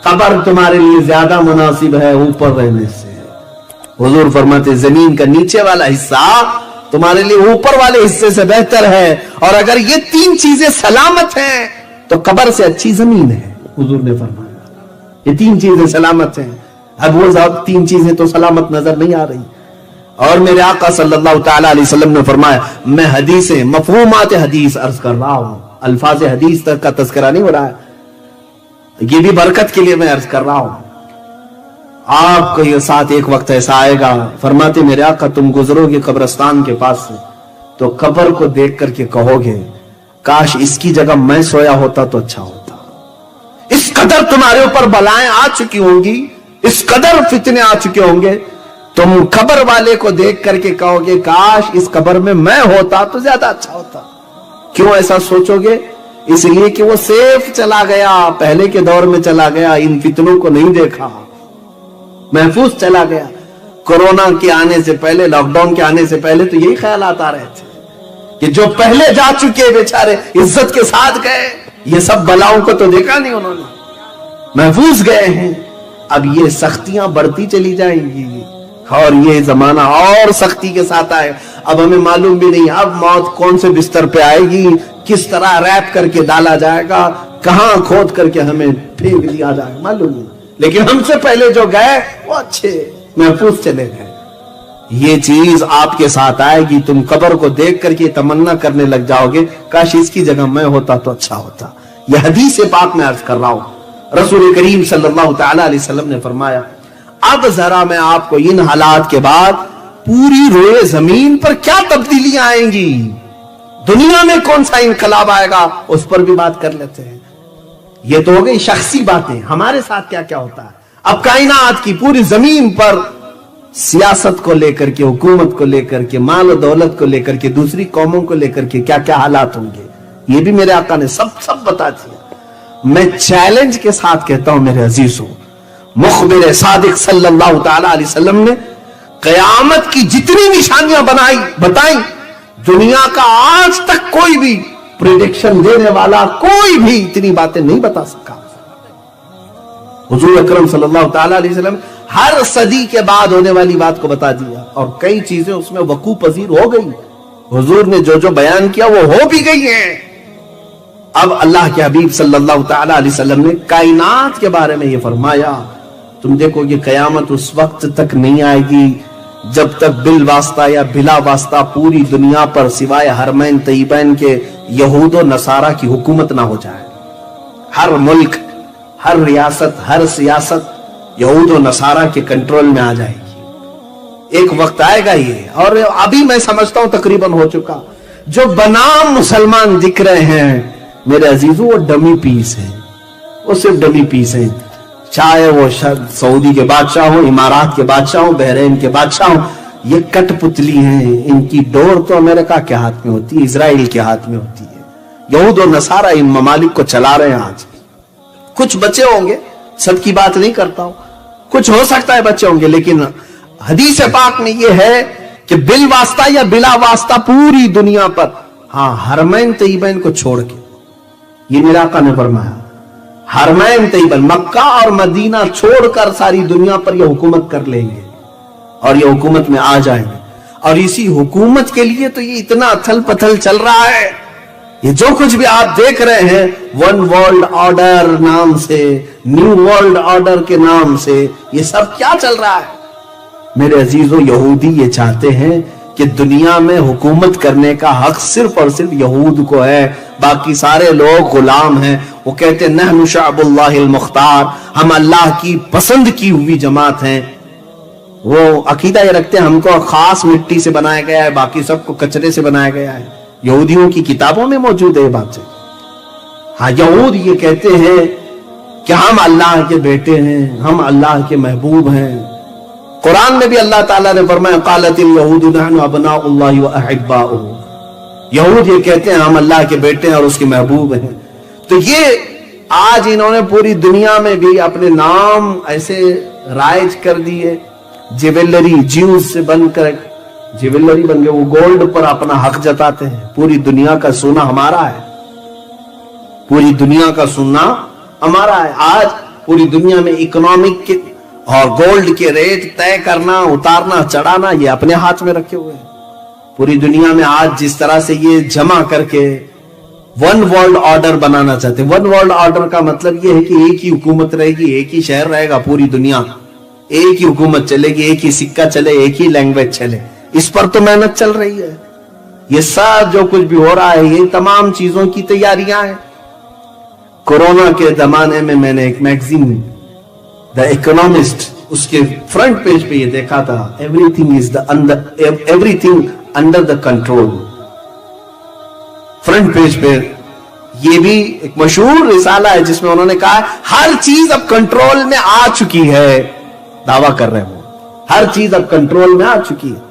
Speaker 1: قبر تمہارے لیے زیادہ مناسب ہے اوپر رہنے سے۔ حضور فرماتے ہیں زمین کا نیچے والا حصہ تمہارے لیے اوپر والے حصے سے بہتر ہے، اور اگر یہ تین چیزیں سلامت ہیں تو قبر سے اچھی زمین ہے، حضور نے فرمایا یہ تین چیزیں سلامت ہیں۔ اب وہ تین چیزیں تو سلامت نظر نہیں آ رہی، اور میرے آقا صلی اللہ تعالی علیہ وسلم نے فرمایا، میں حدیثیں، مفہومات حدیث عرض کر رہا ہوں، الفاظ حدیث تک کا تذکرہ نہیں ہو رہا ہے، یہ بھی برکت کے لیے میں عرض کر رہا ہوں۔ آپ کو یہ ساتھ ایک وقت ایسا آئے گا، فرماتے میرے آقا تم گزرو گے قبرستان کے پاس سے تو قبر کو دیکھ کر کے کہو گے کاش اس کی جگہ میں سویا ہوتا تو اچھا ہوتا۔ اس قدر تمہارے اوپر بلائیں آ چکی ہوں گی، اس قدر فتنے آ چکے ہوں گے، تم قبر والے کو دیکھ کر کے کہو گے کاش اس قبر میں میں ہوتا تو زیادہ اچھا ہوتا۔ کیوں ایسا سوچو گے؟ اس لیے کہ وہ سیف چلا گیا، پہلے کے دور میں چلا گیا، ان فتنوں کو نہیں دیکھا، محفوظ چلا گیا۔ کورونا کے آنے سے پہلے، لاک ڈاؤن کے آنے سے پہلے تو یہی خیالات آ رہے تھے کہ جو پہلے جا چکے بیچارے عزت کے ساتھ گئے، یہ سب بلاؤں کو تو دیکھا نہیں انہوں نے، محفوظ گئے ہیں۔ اب یہ سختیاں بڑھتی چلی جائیں گی اور یہ زمانہ اور سختی کے ساتھ آئے۔ اب ہمیں معلوم بھی نہیں اب موت کون سے بستر پہ آئے گی، کس طرح ریپ کر کے ڈالا جائے گا، کہاں کھود کر کے ہمیں پھینک دیا جائے گا، معلوم نہیں۔ لیکن ہم سے پہلے جو گئے وہ اچھے محفوظ چلے گئے۔ یہ چیز آپ کے ساتھ آئے گی، تم قبر کو دیکھ کر کے تمنا کرنے لگ جاؤ گے کاش اس کی جگہ میں ہوتا تو اچھا ہوتا۔ یہ حدیث پاک میں عرض کر رہا ہوں، رسول کریم صلی اللہ تعالی علیہ وسلم نے فرمایا اب ذرا میں آپ کو ان حالات کے بعد پوری روئے زمین پر کیا تبدیلیاں آئیں گی، دنیا میں کون سا انقلاب آئے گا، اس پر بھی بات کر لیتے ہیں۔ یہ تو ہو گئی شخصی باتیں، ہمارے ساتھ کیا کیا ہوتا ہے۔ اب کائنات کی پوری زمین پر سیاست کو لے کر کے، حکومت کو لے کر کے، مال و دولت کو لے کر کے، دوسری قوموں کو لے کر کے کیا کیا حالات ہوں گے، یہ بھی میرے آقا نے سب بتا دیا۔ میں چیلنج کے ساتھ کہتا ہوں میرے عزیزوں، مخبر صادق صلی اللہ تعالی علیہ وسلم نے قیامت کی جتنی نشانیاں بتائیں، دنیا کا آج تک کوئی بھی پریڈکشن دینے والا کوئی بھی اتنی باتیں نہیں بتا سکا۔ حضور اکرم صلی اللہ تعالی علیہ وسلم ہر صدی کے بعد ہونے والی بات کو بتا دیا، اور کئی چیزیں اس میں وقوع پذیر ہو گئی۔ حضور نے جو بیان کیا وہ ہو بھی گئی ہیں۔ اب اللہ کے حبیب صلی اللہ تعالی علیہ وسلم نے کائنات کے بارے میں یہ فرمایا، تم دیکھو یہ قیامت اس وقت تک نہیں آئے گی جب تک بالواسطہ یا بلا واسطہ پوری دنیا پر سوائے حرمین طیبین کے یہود و نصارہ کی حکومت نہ ہو جائے۔ ہر ملک، ہر ریاست، ہر سیاست یہود و نصارہ کے کنٹرول میں آ جائے گی۔ ایک وقت آئے گا یہ، اور ابھی میں سمجھتا ہوں تقریباً ہو چکا۔ جو بنام مسلمان دکھ رہے ہیں میرے عزیزوں وہ ڈمی پیس ہیں، وہ صرف ڈمی پیس ہیں، چاہے وہ سعودی کے بادشاہ ہوں، امارات کے بادشاہ ہوں، بحرین کے بادشاہ ہوں، یہ کٹ پتلی ہیں۔ ان کی ڈور تو امریکہ کے ہاتھ میں ہوتی ہے، اسرائیل کے ہاتھ میں ہوتی ہے۔ یہود اور نصارہ ان ممالک کو چلا رہے ہیں۔ آج کچھ بچے ہوں گے، سب کی بات نہیں کرتا ہوں، کچھ ہو سکتا ہے بچے ہوں گے، لیکن حدیث پاک میں یہ ہے کہ بالواسطہ یا بلا واسطہ پوری دنیا پر، ہاں حرمین طیبین کو چھوڑ کے، یہ میرا آقا نے فرمایا حرمین طیبین مکہ اور مدینہ چھوڑ کر ساری دنیا پر یہ حکومت کر لیں گے اور یہ حکومت میں آ جائیں گے۔ اور اسی حکومت کے لیے تو یہ اتنا اتھل پتھل چل رہا ہے۔ یہ جو کچھ بھی آپ دیکھ رہے ہیں ون ورلڈ آرڈر نام سے، نیو ورلڈ آرڈر کے نام سے، یہ سب کیا چل رہا ہے میرے عزیزوں؟ یہودی یہ چاہتے ہیں کہ دنیا میں حکومت کرنے کا حق صرف اور صرف یہود کو ہے، باقی سارے لوگ غلام ہیں۔ وہ کہتے ہیں نحن شعب اللہ المختار، ہم اللہ کی پسند کی ہوئی جماعت ہیں۔ وہ عقیدہ یہ رکھتے ہیں ہم کو خاص مٹی سے بنایا گیا ہے، باقی سب کو کچرے سے بنایا گیا ہے۔ یہودیوں کی کتابوں میں موجود ہے یہ بات سے۔ ہاں یہود یہ کہتے ہیں کہ ہم اللہ کے بیٹے ہیں، ہم اللہ کے محبوب ہیں۔ قرآن میں بھی اللہ تعالیٰ نے فرمایا قالت الیہود نحن ابناء اللہ واحباؤہ، یہود یہ کہتے ہیں ہم اللہ کے بیٹے ہیں اور اس کے محبوب ہیں۔ تو یہ آج انہوں نے پوری دنیا میں بھی اپنے نام ایسے رائج کر دیے، جیولری جیوز سے بن کر جیولری بن گئے، وہ گولڈ پر اپنا حق جتاتے ہیں۔ پوری دنیا کا سونا ہمارا ہے، پوری دنیا کا سونا ہمارا ہے۔ آج پوری دنیا میں اکنامک کے اور گولڈ کے ریٹ طے کرنا، اتارنا، چڑھانا یہ اپنے ہاتھ میں رکھے ہوئے ہیں۔ پوری دنیا میں آج جس طرح سے یہ جمع کر کے ون ورلڈ آرڈر بنانا چاہتے ہیں۔ ون ورلڈ آرڈر کا مطلب یہ ہے کہ ایک ہی حکومت رہے گی، ایک ہی شہر رہے گا پوری دنیا، ایک ہی حکومت چلے گی، ایک ہی سکہ چلے، ایک ہی لینگویج چلے۔ اس پر تو محنت چل رہی ہے۔ یہ سب جو کچھ بھی ہو رہا ہے یہ تمام چیزوں کی تیاریاں ہیں۔ کورونا کے زمانے میں میں نے ایک میگزین دا اکنامسٹ اس کے فرنٹ پیج پہ یہ دیکھا تھا every thing under the control. Front page پہ یہ بھی ایک مشہور رسالہ ہے جس میں انہوں نے کہا ہر چیز اب کنٹرول میں آ چکی ہے، دعویٰ کر رہے ہیں ہر چیز اب کنٹرول میں آ چکی ہے،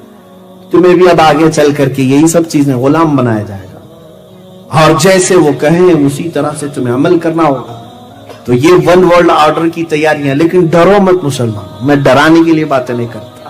Speaker 1: تمہیں بھی اب آگے چل کر کے یہی سب چیزیں غلام بنایا جائے گا اور جیسے وہ کہیں اسی طرح سے تمہیں عمل کرنا ہوگا۔ تو یہ ون ورلڈ آرڈر کی تیاریاں، لیکن ڈرو مت مسلمان، میں ڈرانے کے لیے باتیں نہیں کرتا،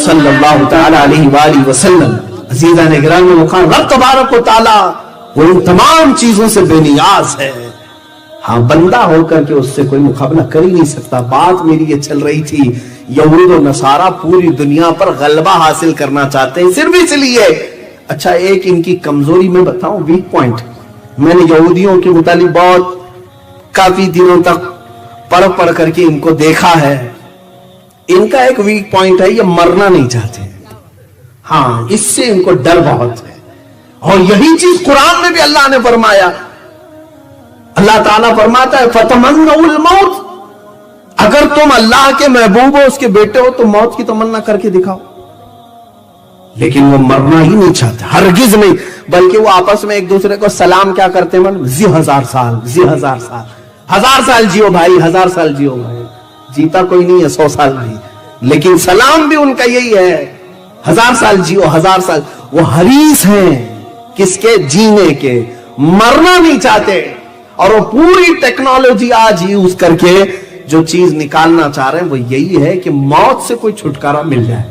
Speaker 1: صلی اللہ تعالی علیہ وآلہ وسلم. عزیزان گرامی مقام، رب تبارک و تعالی وہ ان تمام چیزوں سے بے نیاز ہے. ہاں بندہ ہو کر کے اس سے کوئی مقابلہ کر ہی نہیں سکتا. بات میری یہ چل رہی تھی، یہود و نصارہ پوری دنیا پر غلبہ حاصل کرنا چاہتے ہیں صرف اس لیے. اچھا ایک ان کی کمزوری میں بتاؤں، ویک پوائنٹ. میں نے یہودیوں کے متعلق بہت کافی دنوں تک پڑھ کر کے ان کو دیکھا ہے. ان کا ایک ویک پوائنٹ ہے، یہ مرنا نہیں چاہتے. ہاں اس سے ان کو ڈر بہت ہے. اور یہی چیز قرآن میں بھی اللہ نے فرمایا. اللہ تعالیٰ فرماتا ہے فَتَمَنَّوُا الْمَوْتِ، اگر تم اللہ کے محبوب ہو، اس کے بیٹے ہو، تو موت کی تمنا کر کے دکھاؤ. لیکن وہ مرنا ہی نہیں چاہتے، ہرگز نہیں. بلکہ وہ آپس میں ایک دوسرے کو سلام کیا کرتے ہیں؟ زی 1000 سال، زی 1000 سال، 1000 سال جیو بھائی، 1000 سال جیو بھائی. جیتا کوئی نہیں ہے 100 سال نہیں، لیکن سلام بھی ان کا یہی ہے 1000 سال جیو، 1000 سال. وہ حریص ہیں کس کے؟ جینے کے. مرنا نہیں چاہتے. اور وہ پوری ٹیکنالوجی آج یوز کر کے جو چیز نکالنا چاہ رہے ہیں وہ یہی ہے کہ موت سے کوئی چھٹکارا مل جائے،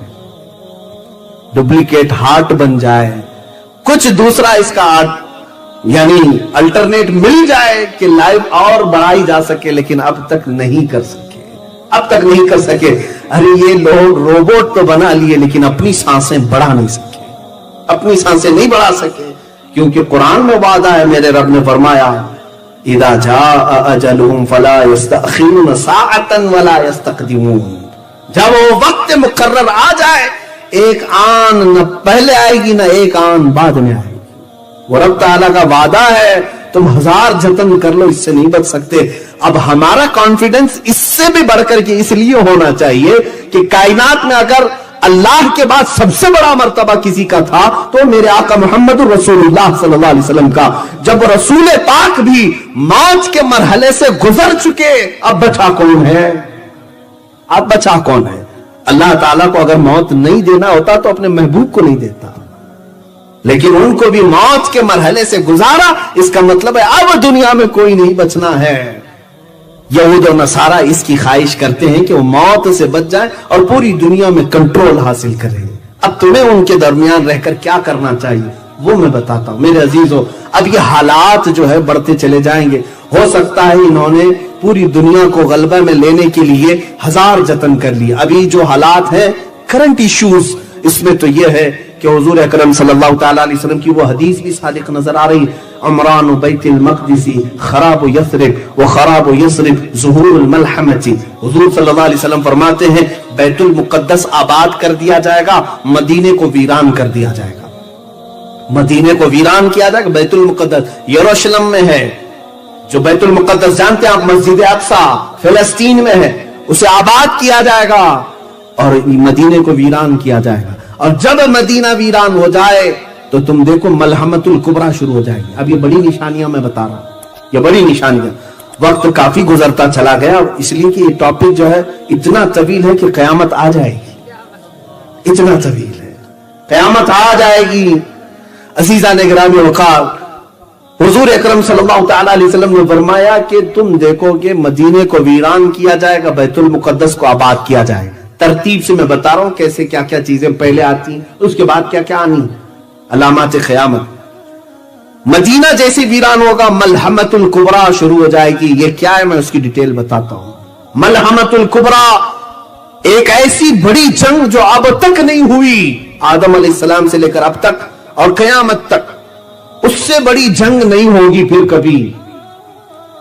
Speaker 1: ڈپلیکیٹ ہارٹ بن جائے، کچھ دوسرا اس کا یعنی الٹرنیٹ مل جائے کہ لائف اور بڑھائی جا سکے. لیکن اب تک نہیں کر سکے، اب تک نہیں کر سکے. ارے یہ لوگ روبوٹ تو بنا لیے لیکن اپنی سانسیں بڑھا نہیں سکے، اپنی سانسیں نہیں بڑھا سکے. کیونکہ قرآن میں وعدہ ہے، میرے رب نے فرمایا اذا جاء اجلهم فلا يستأخرون ساعة ولا يستقدمون. جب وہ وقت مقرر آ جائے، ایک آن نہ پہلے آئے گی نہ ایک آن بعد میں آئے گی. وہ رب تعالیٰ کا وعدہ ہے، تم 1000 جتن کر لو اس سے نہیں بچ سکتے. اب ہمارا کانفیڈنس اس سے بھی بڑھ کر کے اس لیے ہونا چاہیے کہ کائنات میں اگر اللہ کے بعد سب سے بڑا مرتبہ کسی کا تھا تو میرے آقا محمد رسول اللہ صلی اللہ علیہ وسلم کا. جب رسول پاک بھی موت کے مرحلے سے گزر چکے، اب بچا کون ہے؟ اب بچا کون ہے؟ اللہ تعالیٰ کو اگر موت نہیں دینا ہوتا تو اپنے محبوب کو نہیں دیتا، لیکن ان کو بھی موت کے مرحلے سے گزارا. اس کا مطلب ہے اب دنیا میں کوئی نہیں بچنا ہے. یہود و نصارہ اس کی خواہش کرتے ہیں کہ وہ موت سے بچ جائیں اور پوری دنیا میں کنٹرول حاصل کریں. اب تمہیں ان کے درمیان رہ کر کیا کرنا چاہیے وہ میں بتاتا ہوں. میرے عزیزو، اب یہ حالات جو ہے بڑھتے چلے جائیں گے. ہو سکتا ہے انہوں نے پوری دنیا کو غلبہ میں لینے کے لیے 1000 جتن کر لیے. ابھی جو حالات ہیں کرنٹ ایشوز، اس میں تو یہ ہے کہ حضور اکرم صلی اللہ تعالی علیہ وسلم کی وہ حدیث بھی صادق نظر آ رہی، عمران بیت المقدس خراب یثرب و خراب یثرب ظہور الملحمۃ. حضور صلی اللہ علیہ وسلم فرماتے ہیں بیت المقدس آباد کر دیا جائے گا، مدینے کو ویران کر دیا جائے گا. مدینے کو ویران کیا جائے گا. بیت المقدس یروشلم میں ہے، جو بیت المقدس جانتے ہیں آپ، مسجد اقصی فلسطین میں ہے، اسے آباد کیا جائے گا اور مدینے کو ویران کیا جائے گا. اور جب مدینہ ویران ہو جائے تو تم دیکھو ملحمت الکبریٰ شروع ہو جائے گی. اب یہ بڑی نشانیاں میں بتا رہا ہوں، یہ بڑی نشانیاں. وقت کافی گزرتا چلا گیا اس لیے کہ یہ ٹاپک جو ہے اتنا طویل ہے کہ قیامت آ جائے گی. اتنا طویل ہے، قیامت آ جائے گی. عزیزان گرامی وقار، حضور اکرم صلی اللہ تعالی علیہ وسلم نے فرمایا کہ تم دیکھو کہ مدینے کو ویران کیا جائے گا، بیت المقدس کو آباد کیا جائے گا. ترتیب سے میں بتا رہا ہوں کیسے کیا کیا چیزیں پہلے آتی ہیں، اس کے بعد کیا کیا آنی. علامات قیامت. مدینہ جیسی ویران ہوگا، ملحمت الکبریٰ شروع ہو جائے گی. یہ کیا ہے میں اس کی ڈیٹیل بتاتا ہوں. ملحمت الکبریٰ ایک ایسی بڑی جنگ جو اب تک نہیں ہوئی، آدم علیہ السلام سے لے کر اب تک اور قیامت تک، اس سے بڑی جنگ نہیں ہوگی پھر کبھی.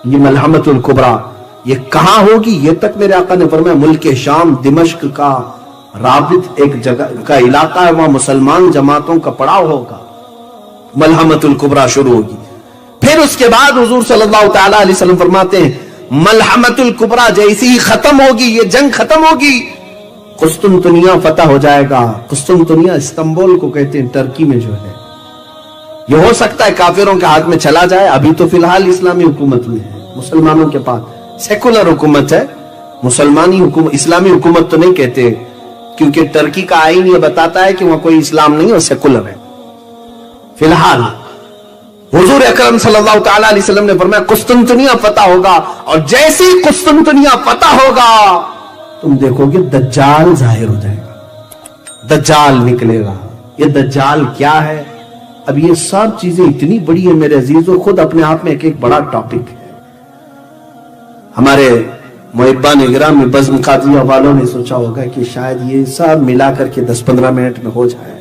Speaker 1: یہ ملحمت الکبریٰ یہ کہاں ہوگی؟ یہ تک میرے آقا نے فرمایا ملک شام دمشق کا رابط ایک جگہ کا علاقہ ہے، وہاں مسلمان جماعتوں کا پڑاؤ ہوگا. ملحمت الکبریٰ شروع ہوگی. پھر اس کے بعد حضور صلی اللہ تعالی علیہ وسلم فرماتے ہیں ملحمت الکبریٰ جیسی ہی ختم ہوگی، یہ جنگ ختم ہوگی، قسطنطنیہ فتح ہو جائے گا. قسطنطنیہ استنبول کو کہتے ہیں، ٹرکی میں جو ہے. یہ ہو سکتا ہے کافروں کے ہاتھ میں چلا جائے. ابھی تو فی الحال اسلامی حکومت میں ہے، مسلمانوں کے پاس سیکولر حکومت ہے. مسلمانی حکومت، اسلامی حکومت تو نہیں کہتے کیونکہ ٹرکی کا آئین یہ بتاتا ہے کہ وہاں کوئی اسلام نہیں اور سیکولر ہے. فی الحال حضور اکرم صلی اللہ تعالی علیہ وسلم نے فرمایا قسطنطنیہ فتح ہوگا، اور جیسے ہی قسطنطنیہ فتح ہوگا تم دیکھو گے دجال ظاہر ہو جائے گا، دجال نکلے گا۔ یہ دجال کیا ہے؟ اب یہ سب چیزیں اتنی بڑی ہیں میرے عزیزوں، خود اپنے آپ میں ایک بڑا ٹاپک ہے۔ ہمارے محبان اکرام میں بزم قادریہ والوں نے سوچا ہوگا کہ شاید یہ سب ملا کر کے 10-15 منٹ میں ہو جائے،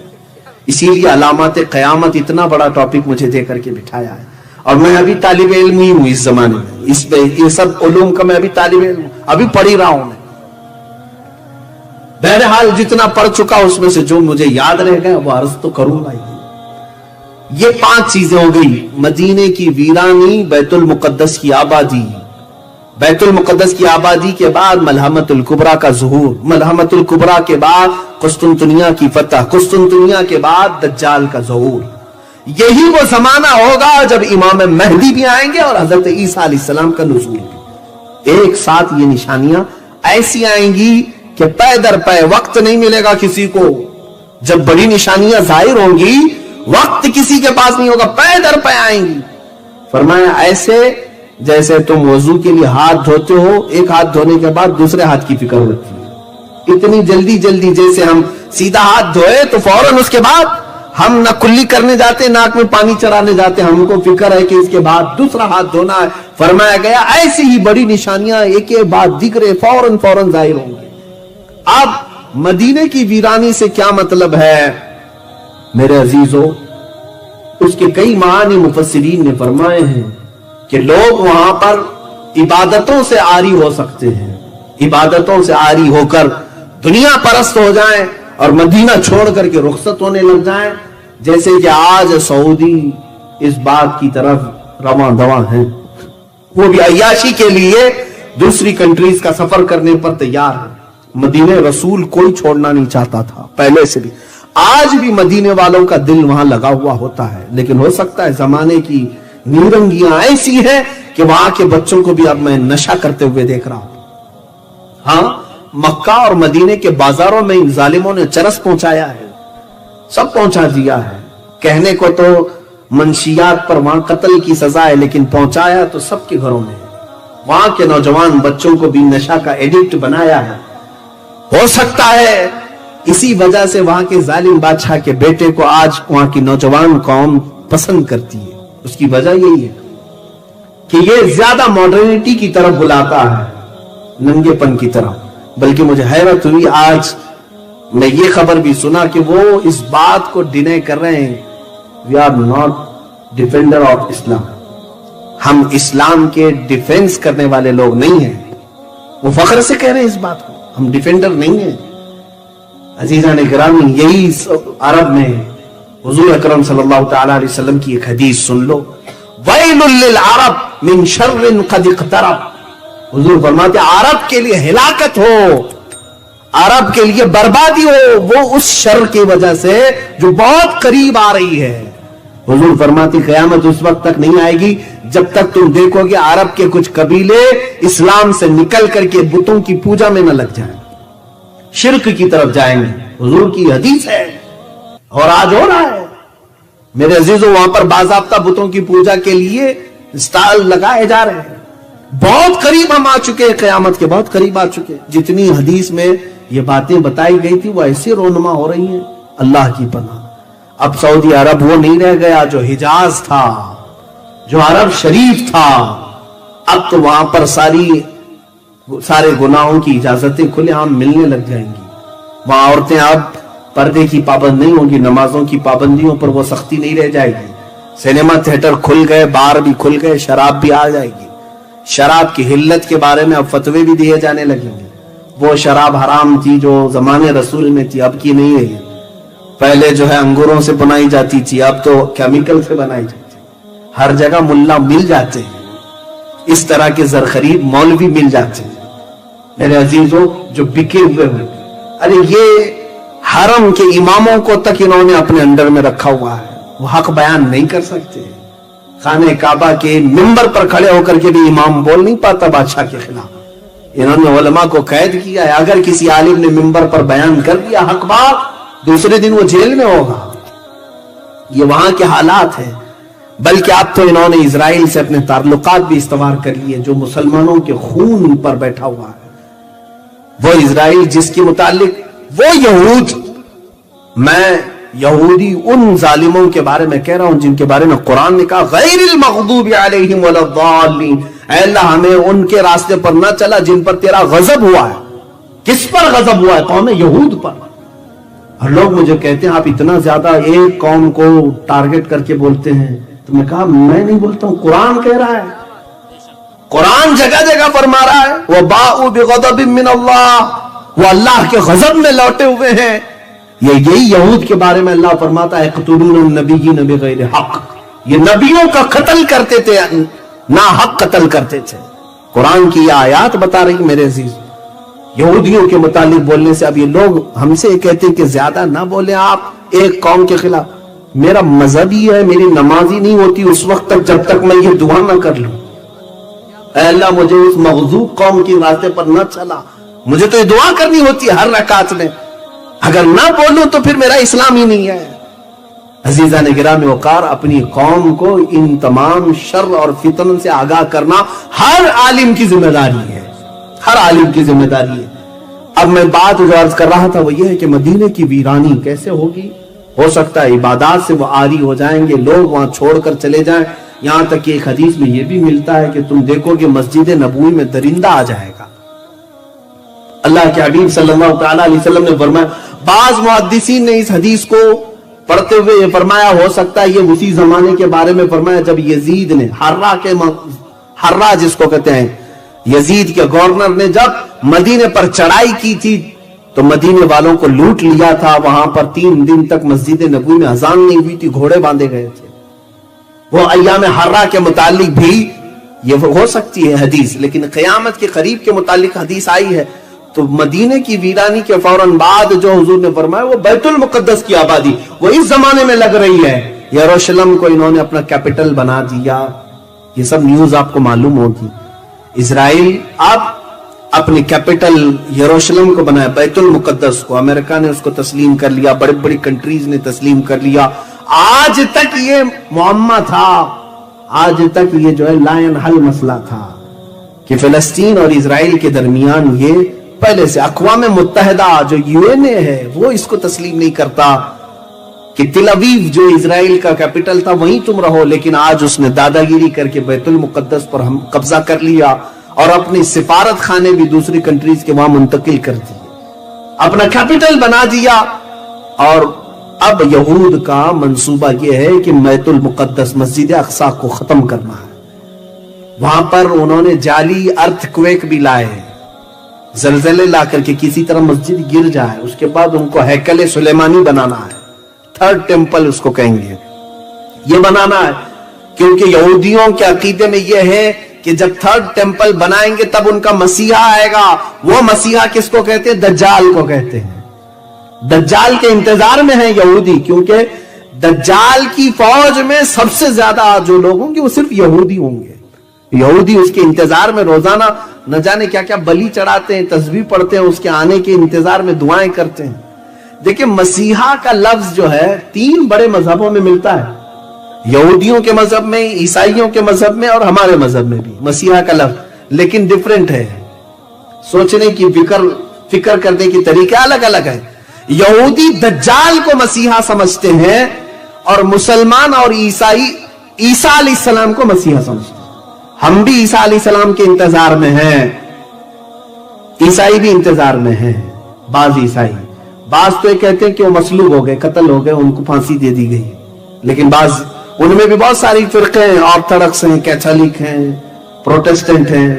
Speaker 1: اسی لیے علامات قیامت اتنا بڑا ٹاپک مجھے دے کر کے بٹھایا ہے۔ اور میں ابھی طالب علم ہی ہوں اس زمانے میں، اس میں یہ سب علوم کا میں ابھی طالب علم ہوں، ابھی پڑھ ہی رہا ہوں میں۔ بہرحال جتنا پڑھ چکا اس میں سے جو مجھے یاد رہ گیا وہ عرض تو کروں گا ہی۔ یہ 5 چیزیں ہو گئی: مدینے کی ویرانی، بیت المقدس کی آبادی، بیت المقدس کی آبادی کے بعد ملحمت الکبریٰ کا ظہور، ملحمت الکبریٰ کے بعد قسطنطنیہ کی فتح، قسطنطنیہ کے بعد دجال کا ظہور۔ یہی وہ زمانہ ہوگا جب امام مہدی بھی آئیں گے اور حضرت عیسیٰ علیہ السلام کا نزول بھی۔ ایک ساتھ یہ نشانیاں ایسی آئیں گی کہ پے در پے وقت نہیں ملے گا کسی کو۔ جب بڑی نشانیاں ظاہر ہوں گی وقت کسی کے پاس نہیں ہوگا، پے در پے آئیں گی۔ فرمایا ایسے جیسے تم وضو کے لیے ہاتھ دھوتے ہو، ایک ہاتھ دھونے کے بعد دوسرے ہاتھ کی فکر ہوتی ہے، اتنی جلدی جلدی جیسے ہم سیدھا ہاتھ دھوئے تو فوراً اس کے بعد ہم نہ کلی کرنے جاتے، ناک میں پانی چرانے جاتے، ہم کو فکر ہے کہ اس کے بعد دوسرا ہاتھ دھونا ہے۔ فرمایا گیا ایسی ہی بڑی نشانیاں ایک ایک بات دکھ رہے فوراً ظاہر ہوں گے۔ اب مدینے کی ویرانی سے کیا مطلب ہے میرے عزیزو؟ اس کے کئی معنی مفسرین نے فرمائے ہیں کہ لوگ وہاں پر عبادتوں سے عاری ہو سکتے ہیں، عبادتوں سے عاری ہو کر دنیا پرست ہو جائیں اور مدینہ چھوڑ کر کے رخصت ہونے لگ جائیں، جیسے کہ آج سعودی اس بات کی طرف رواں دواں ہیں، وہ بھی عیاشی کے لیے دوسری کنٹریز کا سفر کرنے پر تیار ہے۔ مدینہ رسول کوئی چھوڑنا نہیں چاہتا تھا پہلے سے بھی، آج بھی مدینے والوں کا دل وہاں لگا ہوا ہوتا ہے، لیکن ہو سکتا ہے زمانے کی نیرنگیاں ایسی ہیں کہ وہاں کے بچوں کو بھی اب میں نشہ کرتے ہوئے دیکھ رہا ہوں۔ ہاں، مکہ اور مدینے کے بازاروں میں ان ظالموں نے چرس پہنچایا ہے، سب پہنچا دیا ہے۔ کہنے کو تو منشیات پر وہاں قتل کی سزا ہے، لیکن پہنچایا تو سب کے گھروں میں ہے۔ وہاں کے نوجوان بچوں کو بھی نشہ کا ایڈکٹ بنایا ہے۔ ہو سکتا ہے اسی وجہ سے وہاں کے ظالم بادشاہ کے بیٹے کو آج وہاں کی نوجوان قوم پسند کرتی ہے۔ اس کی وجہ یہی ہے کہ یہ زیادہ ماڈرنٹی کی طرف بلاتا ہے، ننگے پن کی طرف۔ بلکہ مجھے حیرت ہوئی، آج میں یہ خبر بھی سنا کہ وہ اس بات کو ڈینائی کر رہے ہیں، we are not defender of Islam, ہم اسلام کے ڈیفینس کرنے والے لوگ نہیں ہیں۔ وہ فخر سے کہہ رہے ہیں اس بات کو، ہم ڈیفینڈر نہیں ہیں۔ عزیزان گرامی، یہی عرب میں حضور اکرم صلی اللہ تعالی علیہ وسلم کی ایک حدیث سن لو، وَيْلٌ لِّلْعَرَبِ مِن شَرٍ قَدْ اقْتَرَبَ۔ حضور فرماتے عرب کے لیے ہلاکت ہو، عرب کے لیے بربادی ہو، وہ اس شر کی وجہ سے جو بہت قریب آ رہی ہے۔ حضور فرماتے قیامت اس وقت تک نہیں آئے گی جب تک تم دیکھو گے عرب کے کچھ قبیلے اسلام سے نکل کر کے بتوں کی پوجا میں نہ لگ جائیں، شرک کی طرف جائیں گے۔ حضور کی حدیث ہے اور آج ہو رہا ہے میرے عزیزوں، وہاں پر باضابطہ بتوں کی پوجا کے لیے اسٹال لگائے جا رہے ہیں۔ بہت قریب ہم آ چکے، قیامت کے بہت قریب آ چکے۔ جتنی حدیث میں یہ باتیں بتائی گئی تھی وہ ایسے رونما ہو رہی ہیں، اللہ کی پناہ۔ اب سعودی عرب وہ نہیں رہ گیا جو حجاز تھا، جو عرب شریف تھا۔ اب تو وہاں پر سارے گناہوں کی اجازتیں کھلے عام ملنے لگ جائیں گی۔ وہاں عورتیں اب پردے کی پابند نہیں ہوں گی، نمازوں کی پابندیوں پر وہ سختی نہیں رہ جائے گی۔ سینما تھیٹر کھل گئے، بار بھی کھل گئے، شراب بھی آ جائے گی۔ شراب کی حلت کے بارے میں اب فتوے بھی دیے جانے لگیں گے۔ وہ شراب حرام تھی جو زمانے رسول میں تھی، اب کی نہیں ہے۔ پہلے جو ہے انگوروں سے بنائی جاتی تھی، اب تو کیمیکل سے بنائی جاتی ہے۔ ہر جگہ ملا مل جاتے ہیں، اس طرح کے زرخرید مولوی مل جاتے ہیں میرے عزیزوں، جو بکے ہوئے ہیں۔ ارے یہ حرم کے اماموں کو تک انہوں نے اپنے انڈر میں رکھا ہوا ہے، وہ حق بیان نہیں کر سکتے۔ خانہ کعبہ کے منبر پر کھڑے ہو کر کے بھی امام بول نہیں پاتا بادشاہ کے خلاف۔ انہوں نے علماء کو قید کیا ہے، اگر کسی عالم نے منبر پر بیان کر دیا حق بات، دوسرے دن وہ جیل میں ہوگا۔ یہ وہاں کے حالات ہیں۔ بلکہ اب تو انہوں نے اسرائیل سے اپنے تعلقات بھی استوار کر لیے، جو مسلمانوں کے خون پر بیٹھا ہوا ہے۔ وہ اسرائیل جس کے متعلق وہ یہود، میں یہودی ان ظالموں کے بارے میں کہہ رہا ہوں جن کے بارے میں قرآن نے کہا غیر المغضوب علیہم ولا الضالین، اے اللہ ہمیں ان کے راستے پر نہ چلا جن پر تیرا غضب ہوا ہے۔ کس پر غضب ہوا ہے؟ قوم یہود پر۔ اور لوگ مجھے کہتے ہیں آپ اتنا زیادہ ایک قوم کو ٹارگٹ کر کے بولتے ہیں، تو میں کہا میں نہیں بولتا ہوں، قرآن کہہ رہا ہے، قرآن جگہ جگہ فرما رہا ہے وَبَاءُوا بِغَضَبٍ مِّنَ اللَّهِ، وہ اللہ کے غضب میں لوٹے ہوئے ہیں۔ یہی یہود کے بارے میں اللہ فرماتا ہے یقتلون النبیین بغیر حق، یہ نبیوں کا قتل کرتے تھے، نا حق قتل کرتے تھے۔ قرآن کی یہ آیات بتا رہی میرے عزیز۔ یہودیوں کے متعلق بولنے سے اب یہ لوگ ہم سے کہتے ہیں کہ زیادہ نہ بولیں آپ ایک قوم کے خلاف۔ میرا مذہب ہی ہے، میری نماز ہی نہیں ہوتی اس وقت تک جب تک میں یہ دعا نہ کر لوں، اے اللہ مجھے اس مغضوب قوم کی راستے پر نہ چلا۔ مجھے تو یہ دعا کرنی ہوتی ہے ہر رکعت میں، اگر نہ بولوں تو پھر میرا اسلام ہی نہیں ہے۔ عزیزان گرامی وقار، اپنی قوم کو ان تمام شر اور فتن سے آگاہ کرنا ہر عالم کی ذمہ داری ہے، ہر عالم کی ذمہ داری ہے۔ اب میں بات جو عرض کر رہا تھا وہ یہ ہے کہ مدینے کی ویرانی کیسے ہوگی؟ ہو سکتا ہے عبادات سے وہ عاری ہو جائیں گے، لوگ وہاں چھوڑ کر چلے جائیں، یہاں تک کہ ایک حدیث میں یہ بھی ملتا ہے کہ تم دیکھو کہ مسجد نبوی میں درندہ آ جائے گا۔ اللہ کے حبیب صلی اللہ تعالی علیہ وسلم نے فرمایا، بعض محدثین نے اس حدیث کو پڑھتے ہوئے یہ فرمایا ہو سکتا ہے یہ اسی زمانے کے بارے میں فرمایا جب یزید نے حرہ جس کو کہتے ہیں، یزید کے گورنر نے جب مدینے پر چڑھائی کی تھی تو مدینے والوں کو لوٹ لیا تھا، وہاں پر 3 دن تک مسجد نبوی میں اذان نہیں ہوئی تھی، گھوڑے باندھے گئے تھے۔ وہ ایام حرہ کے متعلق بھی یہ ہو سکتی ہے حدیث، لیکن قیامت کے قریب کے متعلق حدیث آئی ہے۔ تو مدینے کی ویرانی کے فوراً بعد جو حضور نے فرمایا وہ بیت المقدس کی آبادی وہ اس زمانے میں لگ رہی ہے۔ یروشلم کو انہوں نے اپنا کیپٹل بنا دیا، یہ سب نیوز آپ کو معلوم ہوگی۔ اسرائیل اب اپنی کیپٹل یروشلم کو بنایا، بیت المقدس کو امریکہ نے اس کو تسلیم کر لیا، بڑی بڑی کنٹریز نے تسلیم کر لیا۔ آج تک یہ معمہ تھا، آج تک یہ جو ہے لائن حل مسئلہ تھا کہ فلسطین اور اسرائیل کے درمیان یہ پہلے سے اقوام متحدہ جو UN ہے وہ اس کو تسلیم نہیں کرتا کہ تل ابیب جو اسرائیل کا کیپٹل تھا وہیں تم رہو، لیکن آج اس نے دادا گیری کر کے بیت المقدس پر ہم قبضہ کر لیا اور اپنی سفارت خانے بھی دوسری کنٹریز کے وہاں منتقل کر دی، اپنا کیپٹل بنا دیا۔ اور اب یہود کا منصوبہ یہ ہے کہ بیت المقدس مسجد اقصی کو ختم کرنا ہے۔ وہاں پر انہوں نے جعلی ارتھ کویک بھی لائے، زلزلے لا کر کے کسی طرح مسجد گر جائے، اس کے بعد ان کو ہیکل سلیمانی بنانا ہے، 3rd ٹیمپل اس کو کہیں گے، یہ بنانا ہے۔ کیونکہ یہودیوں کے عقیدے میں یہ ہے کہ جب 3rd ٹیمپل بنائیں گے تب ان کا مسیحا آئے گا۔ وہ مسیحا کس کو کہتے ہیں؟ دجال کو کہتے ہیں۔ دجال کے انتظار میں ہیں یہودی، کیونکہ دجال کی فوج میں سب سے زیادہ جو لوگ ہوں گے وہ صرف یہودی ہوں گے۔ یہودی اس کے انتظار میں روزانہ نہ جانے کیا کیا بلی چڑھاتے ہیں، تسبیح پڑھتے ہیں، اس کے آنے کے انتظار میں دعائیں کرتے ہیں۔ دیکھیں مسیحا کا لفظ جو ہے 3 بڑے مذہبوں میں ملتا ہے، یہودیوں کے مذہب میں، عیسائیوں کے مذہب میں اور ہمارے مذہب میں بھی مسیحا کا لفظ، لیکن ڈیفرنٹ ہے، سوچنے کی فکر کرنے کی طریقہ الگ الگ ہے۔ یہودی دجال کو مسیحا سمجھتے ہیں اور مسلمان اور عیسائی عیسیٰ علیہ السلام کو مسیحا سمجھتے ہیں۔ ہم بھی عیسیٰ علیہ السلام کے انتظار میں ہیں، عیسائی بھی انتظار میں ہیں۔ بعض عیسائی، بعض تو یہ کہتے ہیں کہ وہ مصلوب ہو گئے، قتل ہو گئے، ان کو پھانسی دے دی گئی، لیکن بعض ان میں بھی بہت ساری فرقے ہیں، آرتھوڈکس ہیں، کیتھولک ہیں، پروٹسٹنٹ ہیں،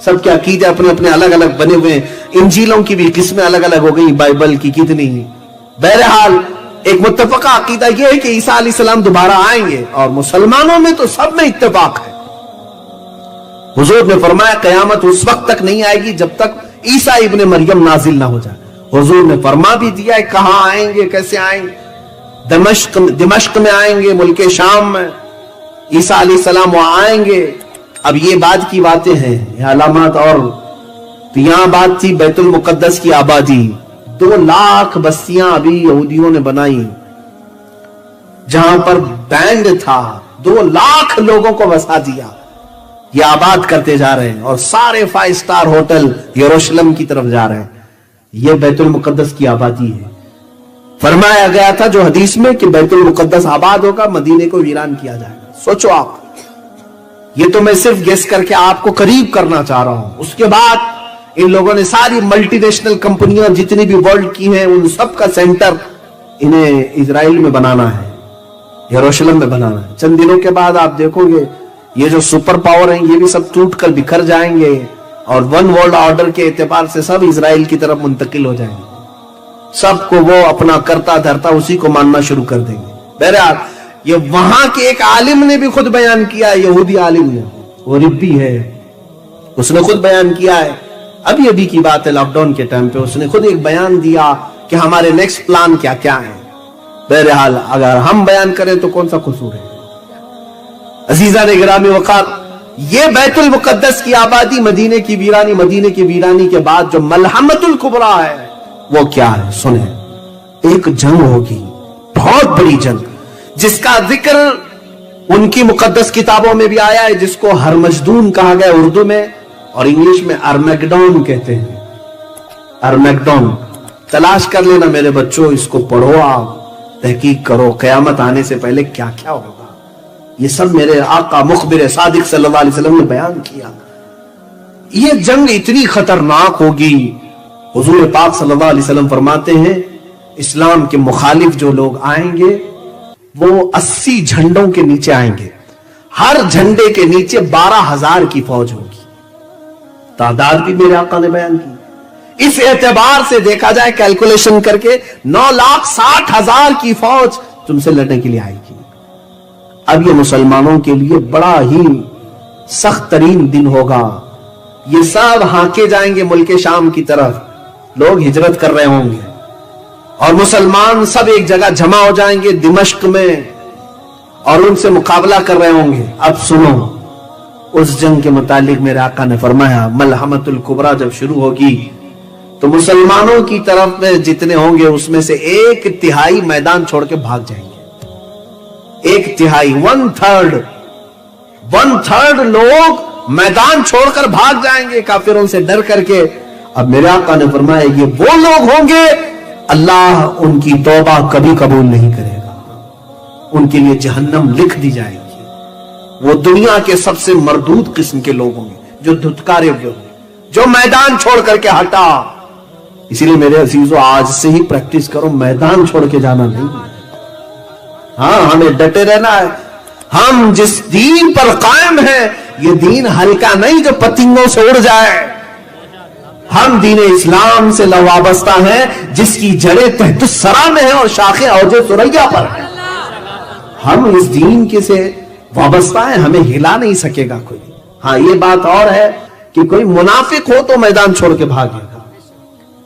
Speaker 1: سب کے عقیدے اپنے اپنے الگ الگ بنے ہوئے ہیں۔ انجیلوں کی بھی قسمیں الگ الگ ہو گئی، بائبل کی کتنی ہی۔ بہرحال ایک متفقہ عقیدہ یہ ہے کہ عیسیٰ علیہ السلام دوبارہ آئیں گے، اور مسلمانوں میں تو سب میں اتفاق ہے۔ حضور نے فرمایا قیامت اس وقت تک نہیں آئے گی جب تک عیسیٰ ابن مریم نازل نہ ہو جائے۔ حضور نے فرما بھی دیا ہے کہاں آئیں گے، کیسے آئیں گے۔ دمشق میں آئیں گے، ملک شام میں عیسیٰ علیہ السلام وہاں آئیں گے۔ اب یہ بعد کی باتیں ہیں، یہ علامات۔ اور تو یہاں بات تھی بیت المقدس کی آبادی، 2 لاکھ بستیاں ابھی یہودیوں نے بنائی، جہاں پر بینڈ تھا 2 لاکھ لوگوں کو بسا دیا، یہ آباد کرتے جا رہے ہیں، اور سارے 5 سٹار ہوٹل یروشلم کی طرف جا رہے ہیں۔ یہ بیت المقدس کی آبادی ہے. فرمایا گیا تھا جو حدیث میں کہ بیت المقدس آباد ہوگا, مدینے کو ویران کیا جائے گا. سوچو آپ, یہ تو میں صرف گیس کر کے آپ کو قریب کرنا چاہ رہا ہوں. اس کے بعد ان لوگوں نے ساری ملٹی نیشنل کمپنیاں جتنی بھی ورلڈ کی ہیں ان سب کا سینٹر انہیں اسرائیل میں بنانا ہے, یروشلم میں بنانا ہے. چند دنوں کے بعد آپ دیکھو گے یہ جو سپر پاور ہیں یہ بھی سب ٹوٹ کر بکھر جائیں گے اور ون ورلڈ آرڈر کے اعتبار سے سب اسرائیل کی طرف منتقل ہو جائیں گے. سب کو وہ اپنا کرتا دھرتا اسی کو ماننا شروع کر دیں گے. بہرحال یہ وہاں کے ایک عالم نے بھی خود بیان کیا, یہودی عالم نے, وہ ربی ہے, اس نے خود بیان کیا ہے. ابھی کی بات ہے, لاک ڈاؤن کے ٹائم پہ اس نے خود ایک بیان دیا کہ ہمارے نیکسٹ پلان کیا کیا ہے. بہرحال اگر ہم بیان کریں تو کون سا قصور ہے. عزیزان گرامی وقار, یہ بیت المقدس کی آبادی, مدینے کی ویرانی کے بعد جو ملحمت الکبریٰ ہے وہ کیا ہے سنیں. ایک جنگ ہوگی, بہت بڑی جنگ, جس کا ذکر ان کی مقدس کتابوں میں بھی آیا ہے, جس کو ہرمجدون کہا گیا اردو میں, اور انگلش میں ارمیگڈون کہتے ہیں. ارمیگڈون تلاش کر لینا میرے بچوں, اس کو پڑھو, آپ تحقیق کرو قیامت آنے سے پہلے کیا کیا ہوگا. یہ سب میرے آقا مخبر صادق صلی اللہ علیہ وسلم نے بیان کیا. یہ جنگ اتنی خطرناک ہوگی, حضور پاک صلی اللہ علیہ وسلم فرماتے ہیں اسلام کے مخالف جو لوگ آئیں گے وہ 80 جھنڈوں کے نیچے آئیں گے. ہر جھنڈے کے نیچے 12,000 کی فوج ہوگی. تعداد بھی میرے آقا نے بیان کی. اس اعتبار سے دیکھا جائے کیلکولیشن کر کے 9,60,000 کی فوج تم سے لڑنے کے لیے آئے گی. اب یہ مسلمانوں کے لیے بڑا ہی سخت ترین دن ہوگا. یہ سب ہانکے جائیں گے ملک شام کی طرف, لوگ ہجرت کر رہے ہوں گے اور مسلمان سب ایک جگہ جمع ہو جائیں گے دمشق میں اور ان سے مقابلہ کر رہے ہوں گے. اب سنو, اس جنگ کے متعلق میرے آقا نے فرمایا ملحمت الکبریٰ جب شروع ہوگی تو مسلمانوں کی طرف میں جتنے ہوں گے اس میں سے 1/3 میدان چھوڑ کے بھاگ جائیں گے. 1/3 1/3 لوگ میدان چھوڑ کر بھاگ جائیں گے کافروں سے ڈر کر کے. اب میرے آقا نے فرمایا یہ وہ لوگ ہوں گے اللہ ان کی توبہ کبھی قبول نہیں کرے گا, ان کے لیے جہنم لکھ دی جائے گی. وہ دنیا کے سب سے مردود قسم کے لوگ ہوں گے جو دھتکارے ہوئے ہوں گے, جو میدان چھوڑ کر کے ہٹا. اسی لیے میرے عزیزو آج سے ہی پریکٹس کرو, میدان چھوڑ کے جانا نہیں. ہاں ہمیں ڈٹے رہنا ہے. ہم جس دین پر قائم ہیں یہ دین ہلکا نہیں جو پتنگوں سے اڑ جائے. ہم دین اسلام سے وابستہ ہیں جس کی جڑیں تحت الثری میں ہیں اور شاخیں اوج ثریا پر ہیں. ہم اس دین کے سے وابستہ ہیں, ہمیں ہلا نہیں سکے گا کوئی. ہاں یہ بات اور ہے کہ کوئی منافق ہو تو میدان چھوڑ کے بھاگے گا,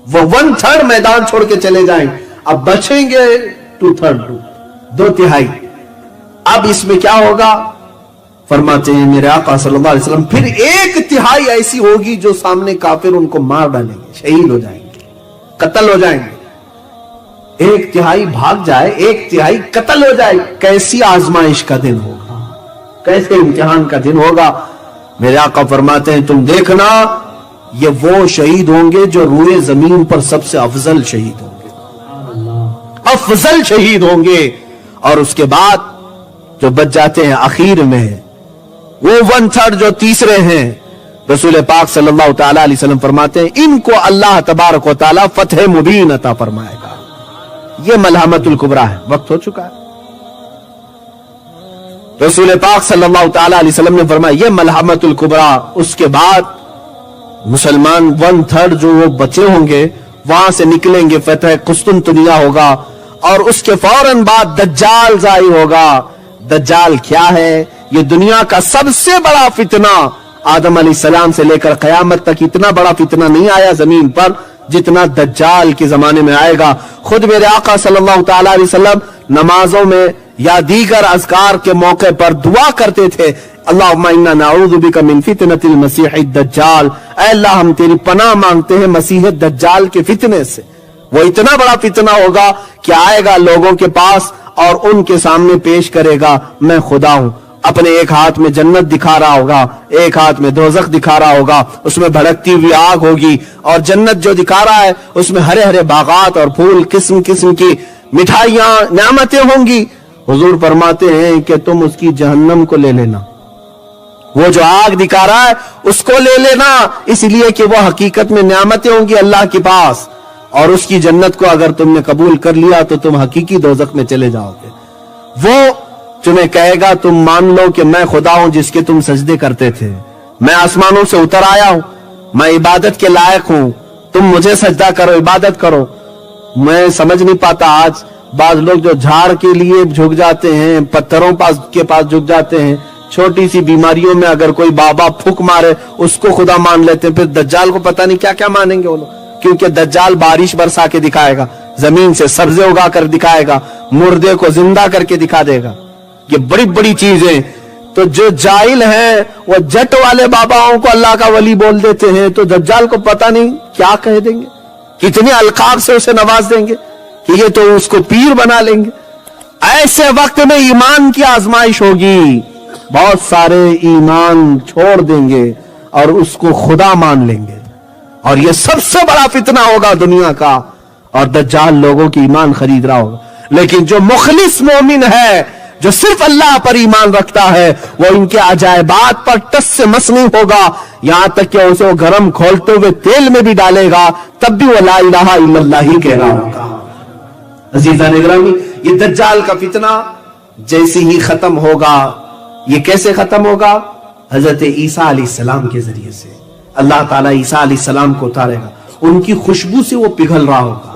Speaker 1: وہ 1/3 میدان چھوڑ کے چلے جائیں. اب بچیں گے 2/3. اب اس میں کیا ہوگا فرماتے ہیں میرے آقا صلی اللہ علیہ وسلم, پھر 1/3 ایسی ہوگی جو سامنے کافر ان کو مار ڈالیں گے, شہید ہو جائیں گے, قتل ہو جائیں گے. 1/3 بھاگ جائے, 1/3 قتل ہو جائے. کیسی آزمائش کا دن ہوگا, کیسے امتحان کا دن ہوگا. میرے آقا فرماتے ہیں تم دیکھنا یہ وہ شہید ہوں گے جو روئے زمین پر سب سے افضل شہید ہوں گے, افضل شہید ہوں گے. اور اس کے بعد جو بچ جاتے ہیں آخر میں وہ 1/3 جو تیسرے ہیں, رسول پاک صلی اللہ تعالی علیہ وسلم فرماتے ہیں ان کو اللہ تبارک و تعالی فتح مبین عطا فرمائے گا. یہ ملحمت الکبریٰ ہے. وقت ہو چکا ہے. رسول پاک صلی اللہ تعالی علیہ وسلم نے فرمایا یہ ملحمت الکبریٰ. اس کے بعد مسلمان 1/3 جو وہ بچے ہوں گے وہاں سے نکلیں گے, فتح قسطنطنیہ ہوگا اور اس کے فوراً بعد دجال ظاہر ہوگا. دجال کیا ہے؟ یہ دنیا کا سب سے بڑا فتنہ. آدم علیہ السلام سے لے کر قیامت تک اتنا بڑا فتنہ نہیں آیا زمین پر جتنا دجال کے زمانے میں آئے گا. خود میرے آقا صلی اللہ تعالی علیہ وسلم نمازوں میں یا دیگر اذکار کے موقع پر دعا کرتے تھے, اللہم انا نعوذ بک من فتنۃ المسیح الدجال, اے اللہ ہم تیری پناہ مانگتے ہیں مسیح دجال کے فتنے سے. وہ اتنا بڑا فتنہ ہوگا کہ آئے گا لوگوں کے پاس اور ان کے سامنے پیش کرے گا میں خدا ہوں. اپنے ایک ہاتھ میں جنت دکھا رہا ہوگا، ایک ہاتھ میں دوزخ دکھا رہا ہوگا، اس میں بھڑکتی ہوئی آگ ہوگی، اور جنت جو دکھا رہا ہے اس میں ہرے ہرے باغات اور پھول، قسم قسم کی مٹھائیاں، نعمتیں ہوں گی۔ حضور فرماتے ہیں کہ تم اس کی جہنم کو لے لینا، وہ جو آگ دکھا رہا ہے اس کو لے لینا، اس لیے کہ وہ حقیقت میں نعمتیں ہوں گی اللہ کے پاس، اور اس کی جنت کو اگر تم نے قبول کر لیا تو تم حقیقی دوزخ میں چلے جاؤ گے۔ وہ تمہیں کہے گا تم مان لو کہ میں خدا ہوں جس کے تم سجدے کرتے تھے، میں آسمانوں سے اتر آیا ہوں، میں عبادت کے لائق ہوں، تم مجھے سجدہ کرو، عبادت کرو۔ میں سمجھ نہیں پاتا آج بعض لوگ جو جھاڑ کے لیے جھک جاتے ہیں، پتھروں کے پاس جھک جاتے ہیں، چھوٹی سی بیماریوں میں اگر کوئی بابا پھک مارے اس کو خدا مان لیتے ہیں، پھر دجال کو پتہ نہیں کیا کیا مانیں گے وہ لوگ، کیونکہ دجال بارش برسا کے دکھائے گا، زمین سے سبزے اگا کر دکھائے گا، مردے کو زندہ کر کے دکھا دے گا، یہ بڑی بڑی چیزیں۔ تو جو جاہل ہیں وہ جٹ والے باباؤں کو اللہ کا ولی بول دیتے ہیں، تو دجال کو پتہ نہیں کیا کہہ دیں گے، کتنے القاب سے اسے نواز دیں گے کہ یہ تو اس کو پیر بنا لیں گے۔ ایسے وقت میں ایمان کی آزمائش ہوگی، بہت سارے ایمان چھوڑ دیں گے اور اس کو خدا مان لیں گے، اور یہ سب سے بڑا فتنہ ہوگا دنیا کا، اور دجال لوگوں کی ایمان خرید رہا ہوگا۔ لیکن جو مخلص مومن ہے، جو صرف اللہ پر ایمان رکھتا ہے، وہ ان کے عجائبات پر ٹس سے مس نہیں ہوگا، یہاں تک کہ اسے وہ گرم کھولتے ہوئے تیل میں بھی ڈالے گا تب بھی وہ لا الہ الا اللہ ہی کہہ رہا ہوگا۔ عزیزان اکرامی، یہ دجال کا فتنہ جیسے ہی ختم ہوگا، یہ کیسے ختم ہوگا؟ حضرت عیسیٰ علیہ السلام کے ذریعے سے اللہ تعالیٰ عیسیٰ علیہ السلام کو اتارے گا، ان کی خوشبو سے وہ پگھل رہا ہوگا،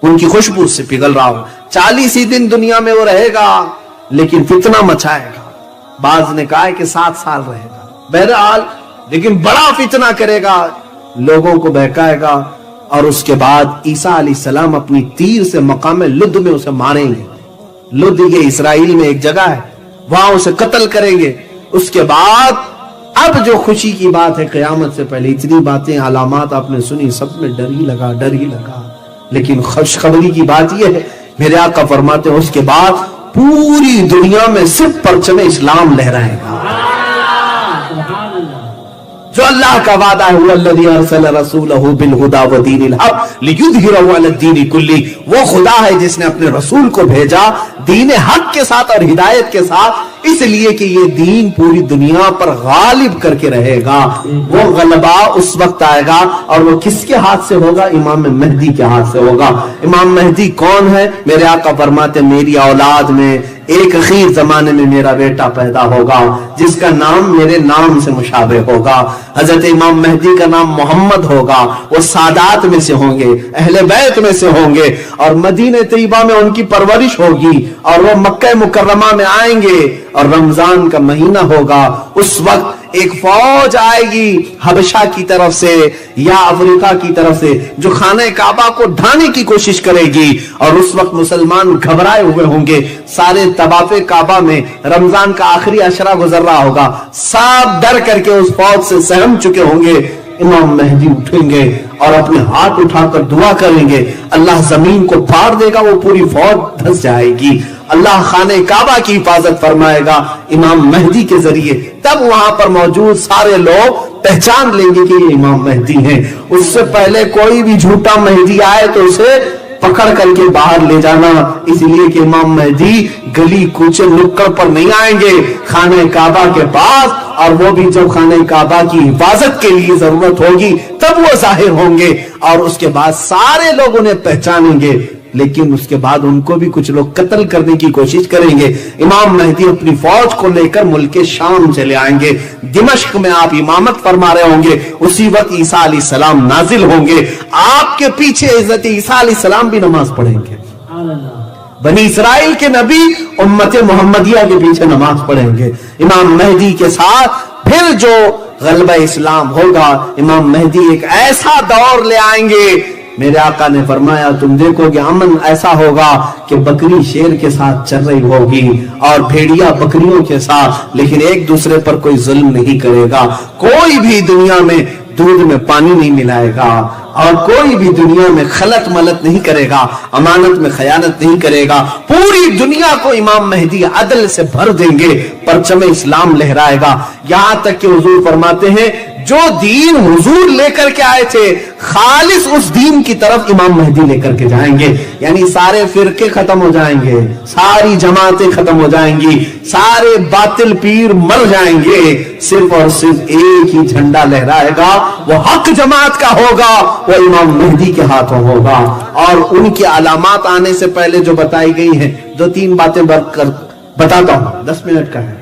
Speaker 1: ان کی خوشبو سے پگھل رہا ہوگا۔ 40 ہی دن دنیا میں وہ رہے گا لیکن فتنہ مچائے گا، بعض نے کہا ہے کہ 7 سال رہے گا، بہرحال لیکن بڑا فتنہ کرے گا، لوگوں کو بہکائے گا، اور اس کے بعد عیسیٰ علیہ السلام اپنی تیر سے مقام لد میں اسے ماریں گے۔ لد یہ اسرائیل میں ایک جگہ ہے، وہاں اسے قتل کریں گے۔ اس کے بعد اب جو خوشی کی بات ہے، قیامت سے پہلے اتنی باتیں علامات آپ نے سنی، سب میں ڈر ہی لگا، لیکن خوشخبری کی بات یہ ہے، میرے آقا فرماتے ہیں اس کے بعد پوری دنیا میں صرف پرچم اسلام لہرائے گا۔ جو اللہ کا وعدہ ہے، الذی ارسل رسولہ بالہدی ودین الحق لیظہرہ علی الدین کلہ، وہ خدا ہے جس نے اپنے رسول کو بھیجا دین حق کے ساتھ اور ہدایت کے ساتھ، اس لیے کہ یہ دین پوری دنیا پر غالب کر کے رہے گا۔ وہ غلبہ اس وقت آئے گا، اور وہ کس کے ہاتھ سے ہوگا؟ امام مہدی کے ہاتھ سے ہوگا۔ امام مہدی کون ہے؟ میرے آقا فرماتے میری اولاد میں ایک اخیر زمانے میں میرا بیٹا پیدا ہوگا جس کا نام میرے نام سے مشابہ ہوگا۔ حضرت امام مہدی کا نام محمد ہوگا، وہ سادات میں سے ہوں گے، اہل بیت میں سے ہوں گے، اور مدینہ طیبہ میں ان کی پرورش ہوگی، اور وہ مکہ مکرمہ میں آئیں گے، اور رمضان کا مہینہ ہوگا۔ اس وقت ایک فوج آئے گی حبشہ کی طرف سے یا افریقہ کی طرف سے، جو خانہ کعبہ کو ڈھانے کی کوشش کرے گی، اور اس وقت مسلمان گھبرائے ہوئے ہوں گے، سارے طواف کعبہ میں رمضان کا آخری عشرہ گزر رہا ہوگا، سب ڈر کر کے اس فوج سے سہم چکے ہوں گے۔ امام مہدی اٹھیں گے اور اپنے ہاتھ اٹھا کر دعا کریں گے، اللہ زمین کو پھاڑ دے گا، وہ پوری فوج دھس جائے گی، اللہ خانہ کعبہ کی حفاظت فرمائے گا امام مہدی کے ذریعے۔ تب وہاں پر موجود سارے لوگ پہچان لیں گے کہ یہ امام مہدی ہیں۔ اس سے پہلے کوئی بھی جھوٹا مہدی آئے تو اسے پکڑ کر کے باہر لے جانا، اس لیے کہ امام مہدی گلی کوچے نکڑ پر نہیں آئیں گے، خانہ کعبہ کے پاس، اور وہ بھی جب خانہ کعبہ کی حفاظت کے لیے ضرورت ہوگی تب وہ ظاہر ہوں گے، اور اس کے بعد سارے لوگ انہیں پہچانیں گے، لیکن اس کے بعد ان کو بھی کچھ لوگ قتل کرنے کی کوشش کریں گے۔ امام مہدی اپنی فوج کو لے کر ملک شام چلے آئیں گے، دمشق میں آپ امامت فرما رہے ہوں گے، اسی وقت عیسیٰ علیہ السلام نازل ہوں گے، آپ کے پیچھے حضرت عیسیٰ علیہ السلام بھی نماز پڑھیں گے، بنی اسرائیل کے نبی امت محمدیہ کے پیچھے نماز پڑھیں گے۔ امام مہدی کے ساتھ پھر جو غلبہ اسلام ہوگا، امام مہدی ایک ایسا دور لے آئیں گے، میرے آقا نے فرمایا تم دیکھو گے امن ایسا ہوگا کہ بکری شیر کے ساتھ چل رہی ہوگی اور بھیڑیا بکریوں کے ساتھ، لیکن ایک دوسرے پر کوئی ظلم نہیں کرے گا، کوئی بھی دنیا میں دودھ میں پانی نہیں ملائے گا، اور کوئی بھی دنیا میں خلط ملط نہیں کرے گا، امانت میں خیانت نہیں کرے گا. پوری دنیا کو امام مہدی عدل سے بھر دیں گے، پرچم اسلام لہرائے گا. یہاں تک کہ حضور فرماتے ہیں جو دین حضور لے کر کے آئے تھے خالص اس دین کی طرف امام مہدی لے کر کے جائیں گے. یعنی سارے فرقے ختم ہو جائیں گے، ساری جماعتیں ختم ہو جائیں گی، سارے باطل پیر مر جائیں گے، صرف اور صرف ایک ہی جھنڈا لہرائے گا، وہ حق جماعت کا ہوگا، وہ امام مہدی کے ہاتھوں ہوگا. اور ان کی علامات آنے سے پہلے جو بتائی گئی ہیں، 2-3 باتیں بتاتا ہوں، 10 منٹ کا ہے.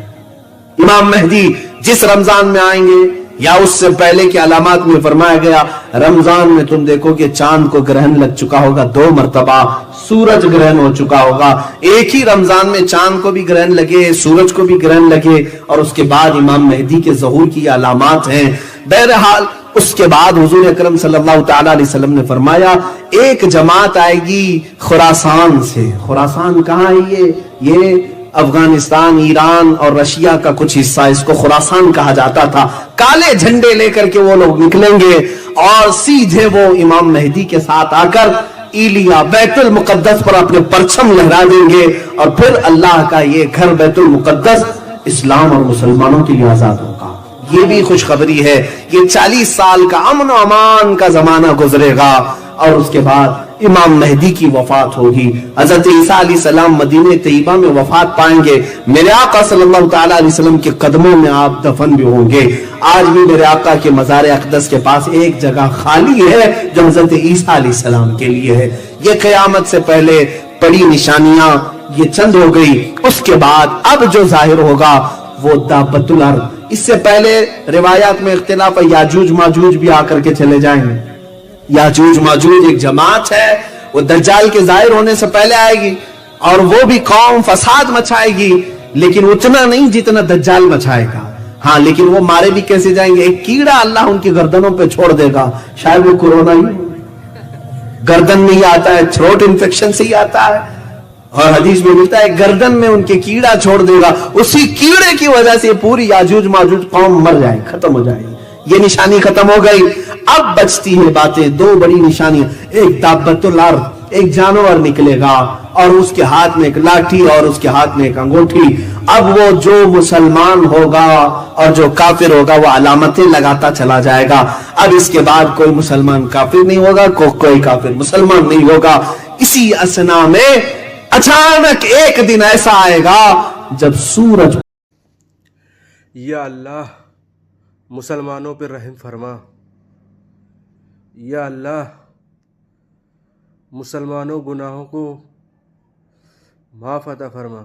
Speaker 1: امام مہدی جس رمضان میں آئیں گے یا اس سے پہلے کی علامات میں فرمایا گیا، رمضان میں تم دیکھو کہ چاند کو گرہن لگ چکا ہوگا 2 مرتبہ، سورج گرہن ہو چکا ہوگا. ایک ہی رمضان میں چاند کو بھی گرہن لگے، سورج کو بھی گرہن لگے، اور اس کے بعد امام مہدی کے ظہور کی علامات ہیں. بہرحال اس کے بعد حضور اکرم صلی اللہ تعالی علیہ وسلم نے فرمایا ایک جماعت آئے گی خراسان سے. خراسان کہاں ہے؟ یہ افغانستان، ایران اور رشیا کا کچھ حصہ، اس کو خراسان کہا جاتا تھا. کالے جھنڈے لے کر کے وہ لوگ نکلیں گے اور سیدھے وہ امام مہدی کے ساتھ آ کر ایلیا بیت المقدس پر اپنے پرچم لہرا دیں گے، اور پھر اللہ کا یہ گھر بیت المقدس اسلام اور مسلمانوں کے لیے آزاد ہوگا. یہ بھی خوشخبری ہے. یہ 40 سال کا امن و امان کا زمانہ گزرے گا، اور اس کے بعد امام مہدی کی وفات ہوگی. حضرت عیسیٰ علیہ السلام مدینہ طیبہ میں وفات پائیں گے، میرے آقا صلی اللہ تعالی علیہ وسلم کے قدموں میں آپ دفن بھی ہوں گے. آج بھی میرے آقا کے مزار اقدس کے پاس ایک جگہ خالی ہے جو حضرت عیسیٰ علیہ السلام کے لیے ہے. یہ قیامت سے پہلے بڑی نشانیاں یہ چند ہو گئی. اس کے بعد اب جو ظاہر ہوگا وہ دابت الارض. اس سے پہلے روایات میں اختلاف ہے، یاجوج ماجوج بھی آ کر کے چلے جائیں گے. یاجوج ماجوج ایک جماعت ہے، وہ دجال کے ظاہر ہونے سے پہلے آئے گی، اور وہ بھی قوم فساد مچائے گی، لیکن اتنا نہیں جتنا دجال مچائے گا. ہاں لیکن وہ مارے بھی کیسے جائیں گے؟ ایک کیڑا اللہ ان کی گردنوں پہ چھوڑ دے گا. شاید وہ کورونا ہی گردن میں ہی آتا ہے، تھروٹ انفیکشن سے ہی آتا ہے، اور حدیث میں ملتا ہے گردن میں ان کے کیڑا چھوڑ دے گا. اسی کیڑے کی وجہ سے پوری یاجوج ماجوج قوم مر جائے، ختم ہو جائے. یہ نشانی ختم ہو گئی. اب بچتی ہیں باتیں، 2 بڑی نشانیاں. ایک دابت الارض، ایک جانور نکلے گا اور اس کے ہاتھ میں ایک لاٹھی اور اس کے ہاتھ میں ایک انگوٹھی. اب وہ جو مسلمان ہوگا اور جو کافر ہوگا وہ علامتیں لگاتا چلا جائے گا. اب اس کے بعد کوئی مسلمان کافر نہیں ہوگا، کوئی کافر مسلمان نہیں ہوگا. اسی اسنا میں اچانک ایک دن ایسا آئے گا جب سورج،
Speaker 2: یا اللہ مسلمانوں پر رحم فرما، یا اللہ مسلمانوں گناہوں کو معاف عطا فرما.